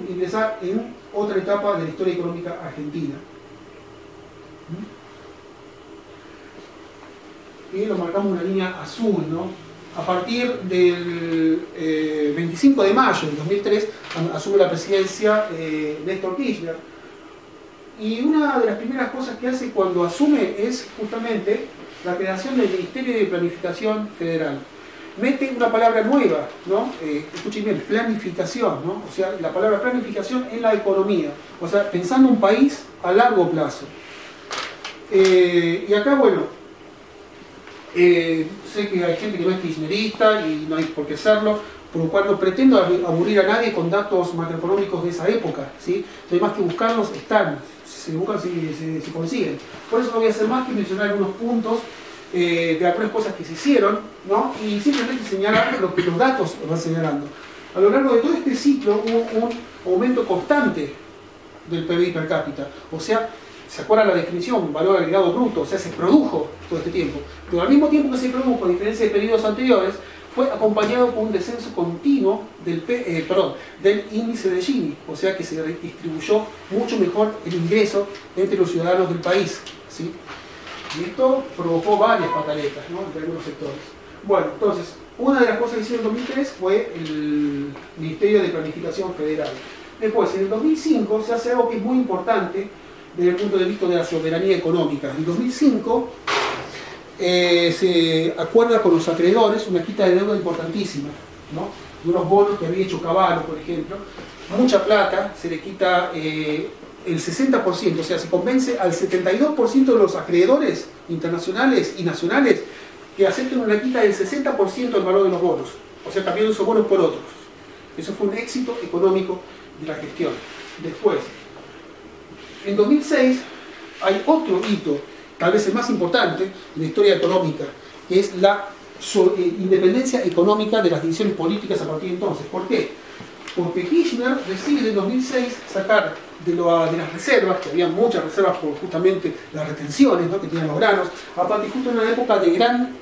S3: ingresar en otra etapa de la historia económica argentina. Y lo marcamos una línea azul, ¿no? A partir del 25 de mayo del 2003 asume la presidencia Néstor Kirchner. Y una de las primeras cosas que hace cuando asume es justamente la creación del Ministerio de Planificación Federal. Mete una palabra nueva, ¿no? Escuchen bien, planificación, ¿no? O sea, la palabra planificación en la economía. O sea, pensando un país a largo plazo. Y acá, bueno, sé que hay gente que no es kirchnerista y no hay por qué serlo, por lo cual no pretendo aburrir a nadie con datos macroeconómicos de esa época, ¿sí? No hay más que buscarlos, están, se buscan, se consiguen. Por eso no voy a hacer más que mencionar algunos puntos de algunas cosas que se hicieron, ¿no? Y simplemente señalar lo que los datos van señalando. A lo largo de todo este ciclo hubo un aumento constante del PBI per cápita, o sea, ¿se acuerdan la definición? Valor agregado bruto, o sea, se produjo todo este tiempo. Pero al mismo tiempo que se produjo, a diferencia de periodos anteriores, fue acompañado por un descenso continuo del índice de Gini, o sea que se distribuyó mucho mejor el ingreso entre los ciudadanos del país, ¿sí? Y esto provocó varias pataletas, ¿no? Entre algunos sectores. Bueno, entonces, una de las cosas que hicieron en 2003 fue el Ministerio de Planificación Federal. Después, en el 2005 se hace algo que es muy importante desde el punto de vista de la soberanía económica. En 2005 se acuerda con los acreedores una quita de deuda importantísima, ¿no? De unos bonos que había hecho Cavallo, por ejemplo. Mucha plata, se le quita el 60%, o sea, se convence al 72% de los acreedores internacionales y nacionales que acepten una quita del 60% del valor de los bonos. O sea, cambiando esos bonos por otros. Eso fue un éxito económico de la gestión. Después, en 2006 hay otro hito, tal vez el más importante en la historia económica, que es la independencia económica de las divisiones políticas a partir de entonces. ¿Por qué? Porque Kirchner decide en 2006 sacar de las reservas, que había muchas reservas por justamente las retenciones, ¿no? Que tenían los granos, aparte justo en una época de gran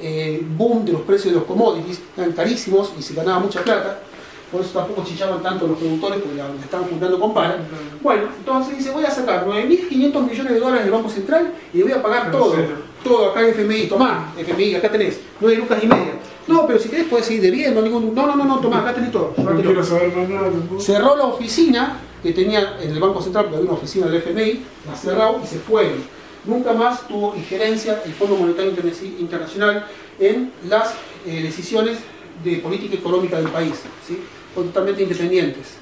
S3: boom de los precios de los commodities, eran carísimos y se ganaba mucha plata. Por eso tampoco chillaban tanto los productores, porque la estaban juntando con para. Bueno, entonces dice, voy a sacar 9.500 millones de dólares del Banco Central y le voy a pagar todo acá en FMI. Tomá, FMI, acá tenés 9 lucas y media. No, pero si querés puedes seguir debiendo, no, tomá, acá tenés todo.
S2: No quiero saber más nada tampoco.
S3: Cerró la oficina que tenía en el Banco Central, porque había una oficina del FMI, la cerró y se fueron. Nunca más tuvo injerencia el Fondo Monetario Internacional en las decisiones de política económica del país, ¿sí? Totalmente independientes.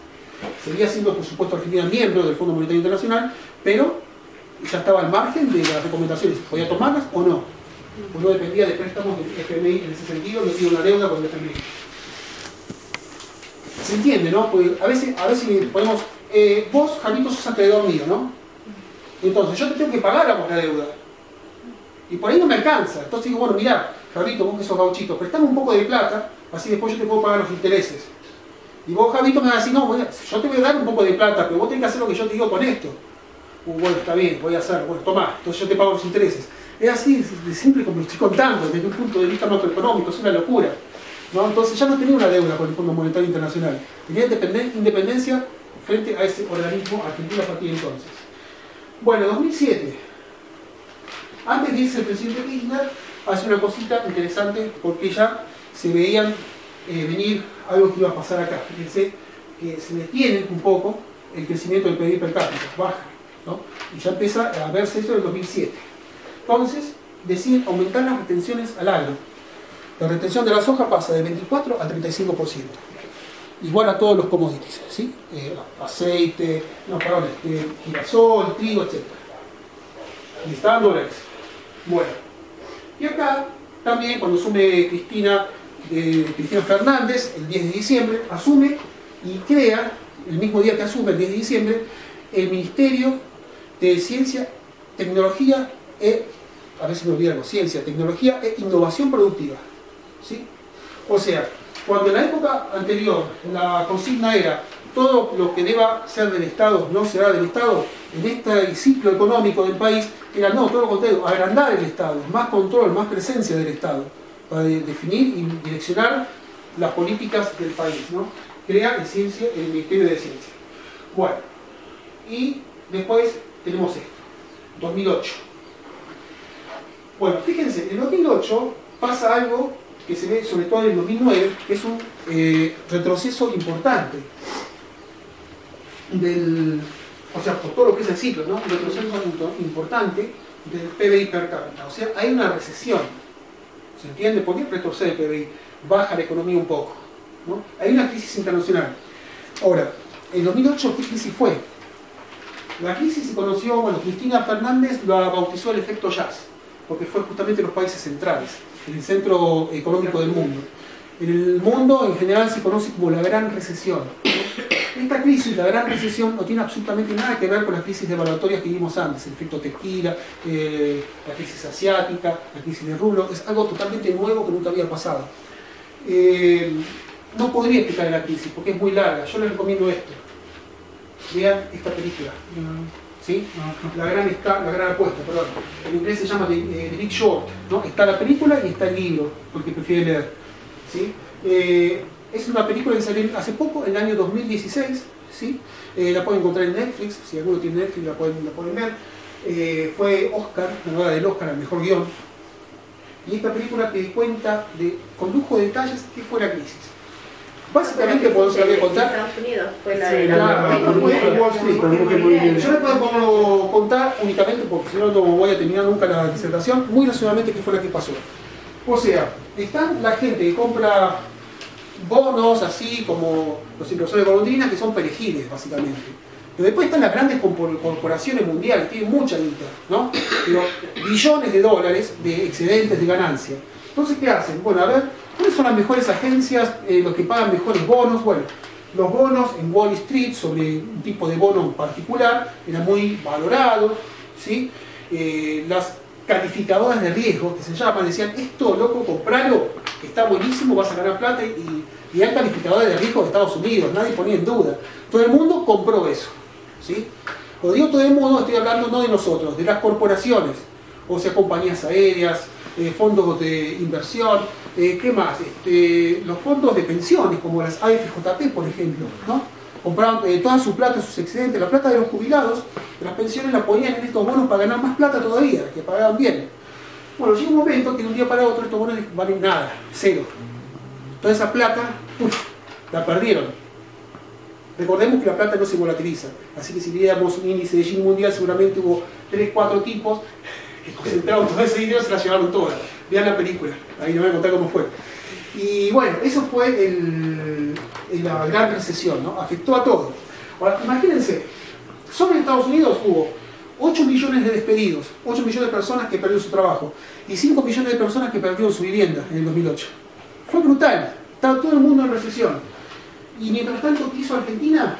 S3: Seguía siendo, por supuesto, Argentina miembro del Fondo Monetario Internacional, pero ya estaba al margen de las recomendaciones. ¿Podía tomarlas o no? Pues no dependía de préstamos del FMI en ese sentido, no tiene una deuda con el FMI. ¿Se entiende, no? Porque a veces ponemos, vos, Javito, sos acreedor mío, ¿no? Entonces, yo te tengo que pagar a vos la deuda. Y por ahí no me alcanza. Entonces digo, bueno, mirá, Javito, vos que sos gauchito, prestame un poco de plata, así después yo te puedo pagar los intereses. Y vos, Javito, me vas a decir, no, yo te voy a dar un poco de plata, pero vos tenés que hacer lo que yo te digo con esto. Bueno, está bien, voy a hacerlo. Bueno, tomá, entonces yo te pago los intereses. Es así de simple como lo estoy contando, desde un punto de vista macroeconómico, es una locura, ¿no? Entonces ya no tenía una deuda con el Fondo Monetario Internacional, tenía independencia frente a ese organismo argentino a partir de entonces. Bueno, 2007, Antes de irse el presidente Kirchner, hace una cosita interesante porque ya se veían venir algo que iba a pasar acá. Fíjense que se detiene un poco el crecimiento del PIB per cápita, baja, ¿no? Y ya empieza a verse eso en el 2007. Entonces, deciden aumentar las retenciones al agro. La retención de la soja pasa de 24 al 35%. Igual a todos los commodities, ¿sí? Aceite, girasol, trigo, etc. Y está en dólares. Bueno, y acá también cuando asume Cristina Fernández, el 10 de diciembre, asume y crea, el mismo día que asume, el 10 de diciembre, el Ministerio de Ciencia, Tecnología a veces me olvido algo, Ciencia, Tecnología e Innovación Productiva. ¿Sí? O sea, cuando en la época anterior la consigna era todo lo que deba ser del Estado no será del Estado, en este ciclo económico del país era no, todo lo contrario, agrandar el Estado, más control, más presencia del Estado, para definir y direccionar las políticas del país, ¿no? Crea el Ministerio de Ciencia. Bueno, y después tenemos esto, 2008. Bueno, fíjense, en 2008 pasa algo que se ve sobre todo en el 2009, que es un retroceso importante o sea, por todo lo que es el ciclo, ¿no? Un retroceso importante del PBI per cápita. O sea, hay una recesión. ¿Se entiende? ¿Por qué retrocede el PBI? Baja la economía un poco, ¿no? Hay una crisis internacional. Ahora, en 2008, ¿qué crisis fue? La crisis se conoció, bueno, Cristina Fernández la bautizó el efecto jazz, porque fue justamente en los países centrales, en el centro económico del mundo. En el mundo en general se conoce como la Gran Recesión. Esta crisis, la Gran Recesión, no tiene absolutamente nada que ver con las crisis devaluatorias que vimos antes, el efecto tequila, la crisis asiática, la crisis de rublo, es algo totalmente nuevo que nunca había pasado. No podría explicar la crisis porque es muy larga, yo les recomiendo esto. Vean esta película. ¿Sí? La gran apuesta, perdón. En inglés se llama The Big Short, ¿no? Está la película y está el libro, porque prefiere leer. ¿Sí? Es una película que salió hace poco, en el año 2016. ¿Sí? La pueden encontrar en Netflix, si alguno tiene Netflix la pueden ver. Fue Oscar, ganadora del Oscar al mejor guión. Y esta película te cuenta con lujo de detalles qué fue la crisis. Básicamente podemos contar.
S4: Estados Unidos fue la
S3: Sí,
S4: de
S3: Wall Street. Yo les puedo contar únicamente, porque si no, no voy a terminar nunca la disertación, muy racionalmente qué fue lo que pasó. O sea, está la gente que compra bonos así como los inversores de golondrinas, que son perejiles, básicamente. Pero después están las grandes corporaciones mundiales, tienen mucha guita, ¿no? Pero billones de dólares de excedentes de ganancia. Entonces, ¿qué hacen? Bueno, a ver, ¿cuáles son las mejores agencias, los que pagan mejores bonos? Bueno, los bonos en Wall Street, sobre un tipo de bono en particular, eran muy valorados, ¿sí? Las calificadoras de riesgo, que se llaman, decían, esto, loco, compralo, que está buenísimo, vas a ganar plata, y hay calificadores de riesgo de Estados Unidos, nadie ponía en duda. Todo el mundo compró eso, ¿sí? Cuando digo todo el mundo, estoy hablando no de nosotros, de las corporaciones, o sea, compañías aéreas, fondos de inversión, ¿qué más? Los fondos de pensiones, como las AFJP, por ejemplo, ¿no? Compraban toda su plata, sus excedentes, la plata de los jubilados, de las pensiones la ponían en estos bonos para ganar más plata todavía, que pagaban bien. Bueno, llega un momento que de un día para otro estos bonos no valen nada, cero. Toda esa plata, la perdieron. Recordemos que la plata no se volatiliza, así que si viéramos un índice de Gini mundial, seguramente hubo 3 o 4 tipos que concentraron todo ese dinero, se la llevaron todas. Vean la película, ahí les voy a contar cómo fue. Y bueno, eso fue la gran recesión, ¿no? Afectó a todos. Ahora, imagínense, solo en Estados Unidos hubo 8 millones de despedidos, 8 millones de personas que perdieron su trabajo y 5 millones de personas que perdieron su vivienda en el 2008. Fue brutal, estaba todo el mundo en recesión. Y mientras tanto, ¿qué hizo Argentina?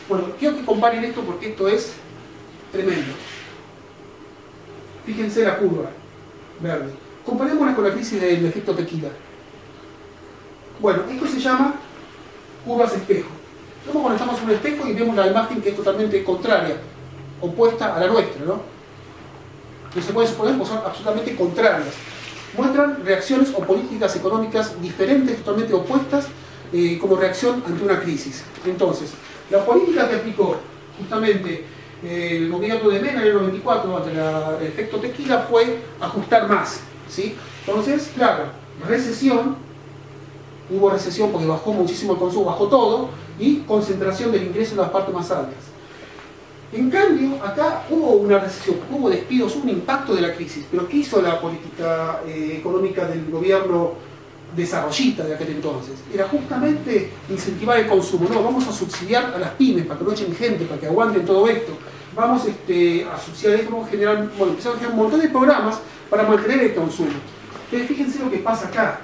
S3: Bueno, quiero que comparen esto porque esto es tremendo. Fíjense la curva verde. Comparémosla con la crisis del efecto tequila. Bueno, esto se llama curvas espejo. Luego cuando estamos en un espejo y vemos la imagen que es totalmente contraria, opuesta a la nuestra, ¿no? No se puede suponer porque son absolutamente contrarias. Muestran reacciones o políticas económicas diferentes, totalmente opuestas, como reacción ante una crisis. Entonces, la política que aplicó justamente el gobierno de Mena en el 94, ante el efecto tequila, fue ajustar más, ¿sí? Entonces, claro, recesión, hubo recesión porque bajó muchísimo el consumo, bajó todo, y concentración del ingreso en las partes más altas. En cambio, acá hubo una recesión, hubo despidos, hubo un impacto de la crisis, pero ¿qué hizo la política económica del gobierno desarrollista de aquel entonces? Era justamente incentivar el consumo. No, vamos a subsidiar a las pymes para que no echen gente, para que aguanten todo esto. Vamos a subsidiar, vamos a generar, bueno, empezamos a generar un montón de programas para mantener el consumo. Entonces fíjense lo que pasa acá.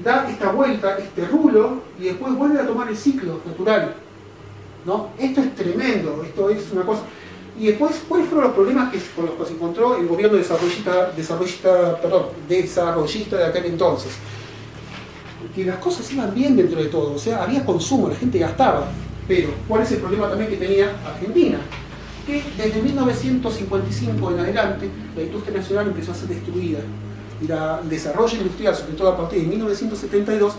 S3: Da esta vuelta, este rulo, y después vuelve a tomar el ciclo natural, ¿no? Esto es tremendo, esto es una cosa. Y después, ¿cuáles fueron los problemas con los que se encontró el gobierno desarrollista de aquel entonces? Que las cosas iban bien dentro de todo, o sea, había consumo, la gente gastaba. Pero, ¿cuál es el problema también que tenía Argentina? Que desde 1955 en adelante, la industria nacional empezó a ser destruida. Y el desarrollo industrial, sobre todo a partir de 1972,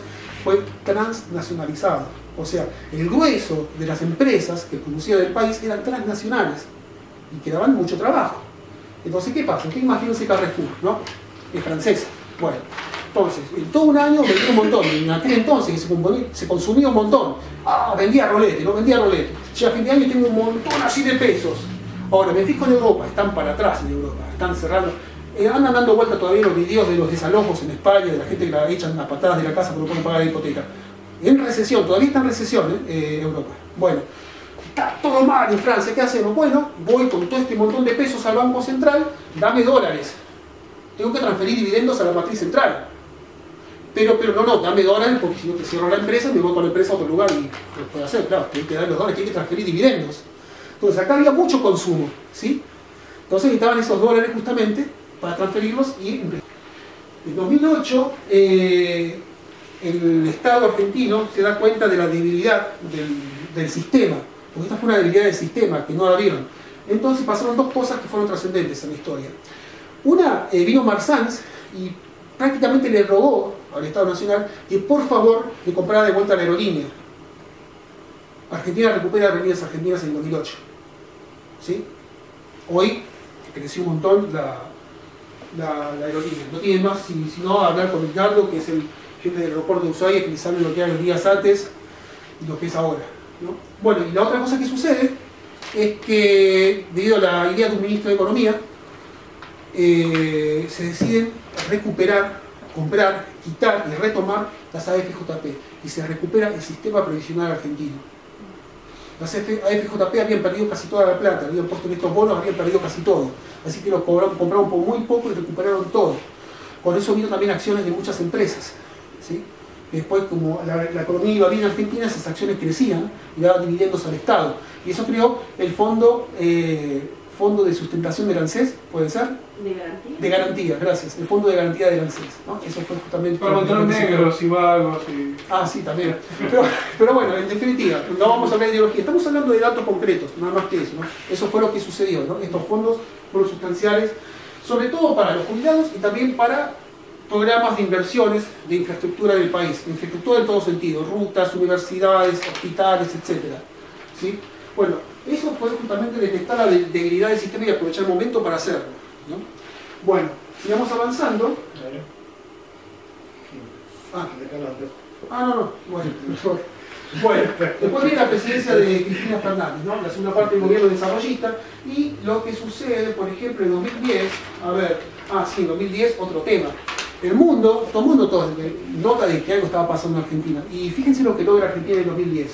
S3: fue transnacionalizado. O sea, el grueso de las empresas que producían el país eran transnacionales y que daban mucho trabajo. Entonces, ¿qué pasa? ¿Qué imagínense Carrefour, ¿no? Es francesa. Bueno, entonces, en todo un año vendía un montón. En aquel entonces se consumía un montón. Ah, vendía rolete, no vendía rolete. Ya a fin de año tengo un montón así de pesos. Ahora, me fijo en Europa, están para atrás en Europa, están cerrando. Andan dando vuelta todavía los videos de los desalojos en España, de la gente que la echan a patadas de la casa porque no pueden pagar la hipoteca. En recesión, todavía está en recesión Europa. Bueno, está todo mal en Francia, ¿qué hacemos? Bueno, voy con todo este montón de pesos al Banco Central, dame dólares. Tengo que transferir dividendos a la matriz central. Pero no, dame dólares porque si no te cierro la empresa, me voy con la empresa a otro lugar y lo puedo hacer, claro, tengo que dar los dólares, tengo que transferir dividendos. Entonces acá había mucho consumo, ¿sí? Entonces necesitaban esos dólares justamente para transferirlos y en 2008 el Estado argentino se da cuenta de la debilidad del sistema, porque esta fue una debilidad del sistema que no la vieron. Entonces pasaron dos cosas que fueron trascendentes en la historia. Una, vino Marsans y prácticamente le rogó al Estado Nacional que por favor le comprara de vuelta la aerolínea. Argentina recupera Aerolíneas Argentinas en 2008. ¿Sí? Hoy creció un montón la aerolínea. No tiene más sino hablar con Ricardo, que es el jefe del aeropuerto de Ushuaia, que le sabe lo que era los días antes y lo que es ahora, ¿no? Bueno, y la otra cosa que sucede es que, debido a la idea de un ministro de Economía, se deciden recuperar, comprar, quitar y retomar las AFJP y se recupera el sistema previsional argentino. Las AFJP habían perdido casi toda la plata, habían puesto en estos bonos, habían perdido casi todo. Así que lo compraron por muy poco y recuperaron todo. Con eso vino también acciones de muchas empresas, ¿sí? Después, como la economía iba bien en Argentina, esas acciones crecían y daban dividendos al Estado. Y eso creó el Fondo de Sustentación del ANSES, ¿puede ser?
S4: ¿De garantía?
S3: De garantía, gracias. El Fondo de Garantía del ANSES, ¿no? Eso fue justamente...
S2: Para controlar negros y vagos y...
S3: Ah, sí, también. Pero bueno, en definitiva, no vamos a hablar de ideología, estamos hablando de datos concretos, nada más que eso, ¿no? Eso fue lo que sucedió, ¿no? Estos fondos fueron sustanciales, sobre todo para los jubilados y también para programas de inversiones de infraestructura del país, infraestructura en todo sentido, rutas, universidades, hospitales, etc. ¿Sí? Bueno, eso fue justamente detectar la debilidad del sistema y aprovechar el momento para hacerlo, ¿no? Bueno, sigamos avanzando. No, bueno, después viene la presidencia de Cristina Fernández, ¿no? La segunda parte del gobierno desarrollista, y lo que sucede, por ejemplo, en 2010, en 2010 otro tema. Todo el mundo nota de que algo estaba pasando en Argentina. Y fíjense lo que logra Argentina en 2010.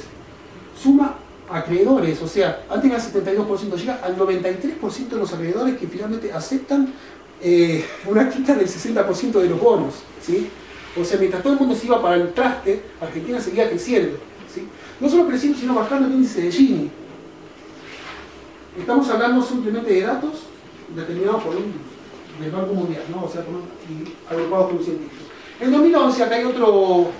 S3: Suma acreedores, o sea, antes era el 72%, llega al 93% de los acreedores que finalmente aceptan una quita del 60% de los bonos, ¿sí? O sea, mientras todo el mundo se iba para el traste, Argentina seguía creciendo, ¿sí? No solo creciendo, sino bajando el índice de Gini. Estamos hablando simplemente de datos determinados por del Banco Mundial, ¿no? O sea, agrupados por un científico. En 2011 acá hay otro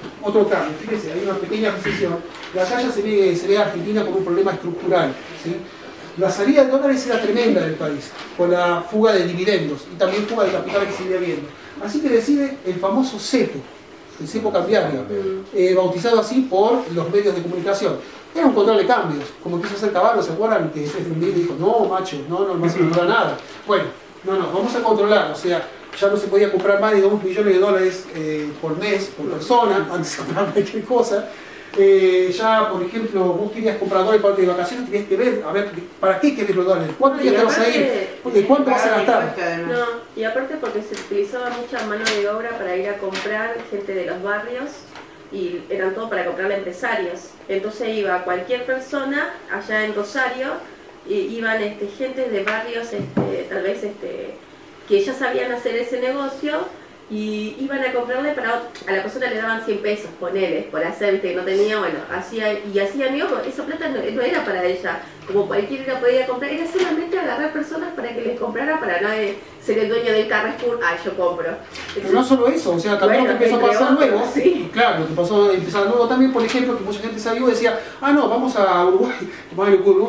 S3: cambio, fíjense, hay una pequeña recesión, y acá ya se ve a Argentina como un problema estructural, ¿sí? La salida de dólares era tremenda del país, con la fuga de dividendos y también fuga de capital que se iba viendo. Así que decide el famoso cepo, el cepo cambiario, bautizado así por los medios de comunicación. Era un control de cambios, como quiso hacer Caballo, ¿se acuerdan? Que se defendió y dijo, no, macho, no se controla nada. Bueno, no, vamos a controlar, o sea, ya no se podía comprar más de 2 millones de dólares por mes, por persona, antes se compraba cualquier cosa. Ya, por ejemplo, vos querías comprar dólares para de vacaciones, tenías que ver, a ver, ¿para qué querés los dólares? ¿Cuánto días te vas a ir? ¿De cuánto vas a gastar?
S4: No, y aparte porque se utilizaba mucha mano de obra para ir a comprar gente de los barrios y eran todo para comprarle a empresarios. Entonces iba cualquier persona allá en Rosario, iban gentes de barrios, tal vez que ya sabían hacer ese negocio, y iban a comprarle a la persona le daban 100 pesos, ponele, por hacer, viste, que no tenía, bueno, hacían, esa plata no era para ella, como cualquiera podía comprar, era solamente agarrar personas para que les comprara, para no ser el dueño del Carrefour, yo compro. Entonces,
S3: pero no solo eso, o sea, también lo que empezó a pasar luego, sí. Claro, lo que pasó a empezar luego también, por ejemplo, que mucha gente salió y decía, no, vamos a Uruguay,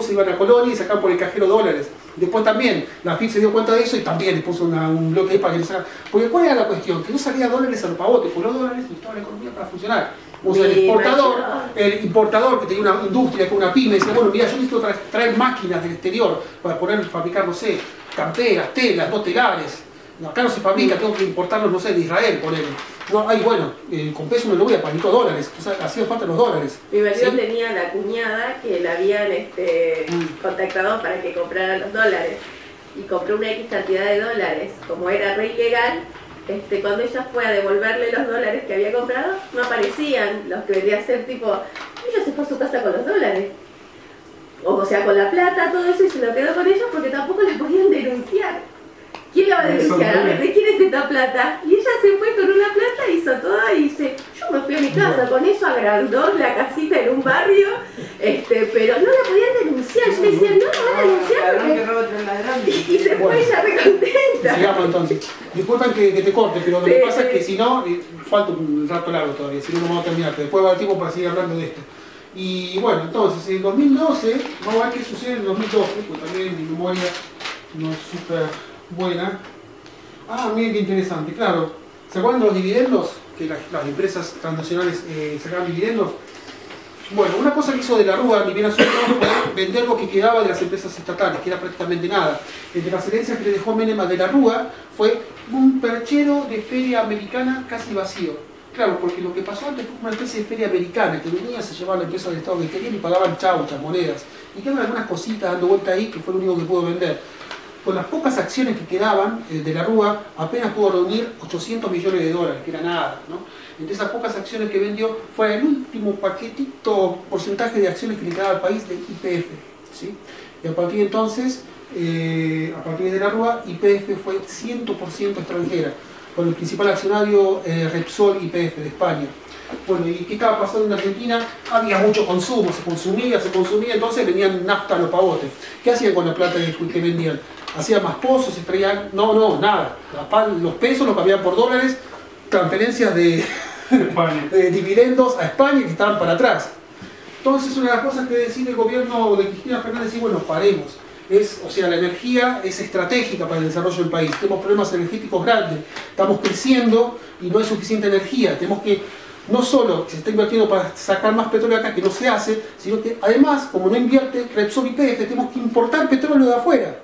S3: se iban a Colonia y sacaban por el cajero dólares. Después también, la FIP se dio cuenta de eso y también le puso un bloque ahí para que le sacara. Porque ¿cuál era la cuestión? Que no salía dólares a los pavotes, porque los dólares necesitaba la economía para funcionar. O sea, el importador que tenía una industria, que una pyme, decía, bueno, mira, yo necesito traer máquinas del exterior para poder fabricar, no sé, camperas, telas, no telares. Acá no se fabrica, tengo que importarlos, no sé, de Israel, ponele. No, bueno, con peso no lo voy a pagar, dólares, o sea, hacían falta los dólares.
S4: Mi marido
S3: ¿sí?
S4: tenía la cuñada que la habían contactado para que comprara los dólares y compró una X cantidad de dólares. Como era re ilegal, cuando ella fue a devolverle los dólares que había comprado, no aparecían los que vendría a ser tipo, ella se fue a su casa con los dólares. O sea, con la plata, todo eso, y se lo quedó con ellos porque tampoco la podían denunciar. ¿Quién la va a denunciar? A ver, ¿de quién es esta plata? Y ella se fue con una plata, hizo toda y dice, yo me fui a mi casa, con eso agrandó la casita en un barrio, pero no la podían denunciar. Yo le decía, no la van a denunciar porque... Y se fue ella recontenta.
S3: Sigamos entonces. Disculpen que te corte, pero lo que pasa es que si no, falta un rato largo todavía, si no, no vamos a terminar, pero después va a haber tiempo para seguir hablando de esto. Y bueno, entonces, en 2012, vamos a ver qué sucede en 2012, pues también mi memoria no es súper buena. Miren qué interesante, claro. ¿Se acuerdan de los dividendos? Que las empresas transnacionales sacaban dividendos. Bueno, una cosa que hizo De la Rúa, ni bien asumió, fue vender lo que quedaba de las empresas estatales, que era prácticamente nada. Entre las herencias que le dejó Menem a De la Rúa fue un perchero de feria americana casi vacío. Claro, porque lo que pasó antes fue una especie de feria americana, que venía, se llevaba la empresa del Estado que querían y pagaban chauchas, monedas. Y quedaban algunas cositas dando vuelta ahí, que fue lo único que pudo vender. Con las pocas acciones que quedaban, De la Rúa apenas pudo reunir 800 millones de dólares, que era nada, ¿no? Entre esas pocas acciones que vendió fue el último paquetito porcentaje de acciones que le quedaba al país de YPF, ¿sí? Y a partir de entonces, a partir de De la Rúa, YPF fue 100% extranjera, con el principal accionario Repsol YPF de España. Bueno, ¿y qué estaba pasando en Argentina? Había mucho consumo, se consumía, entonces venían nafta a los pavotes. ¿Qué hacían con la plata que vendían? Hacían más pozos, se traían... No, nada. Los pesos los cambiaban por dólares, transferencias de dividendos a España que estaban para atrás. Entonces, una de las cosas que decide el gobierno de Cristina Fernández es, bueno, paremos. O sea, la energía es estratégica para el desarrollo del país. Tenemos problemas energéticos grandes. Estamos creciendo y no hay suficiente energía. Tenemos que... No solo se está invirtiendo para sacar más petróleo acá, que no se hace, sino que además, como no invierte Repsol y YPF, tenemos que importar petróleo de afuera.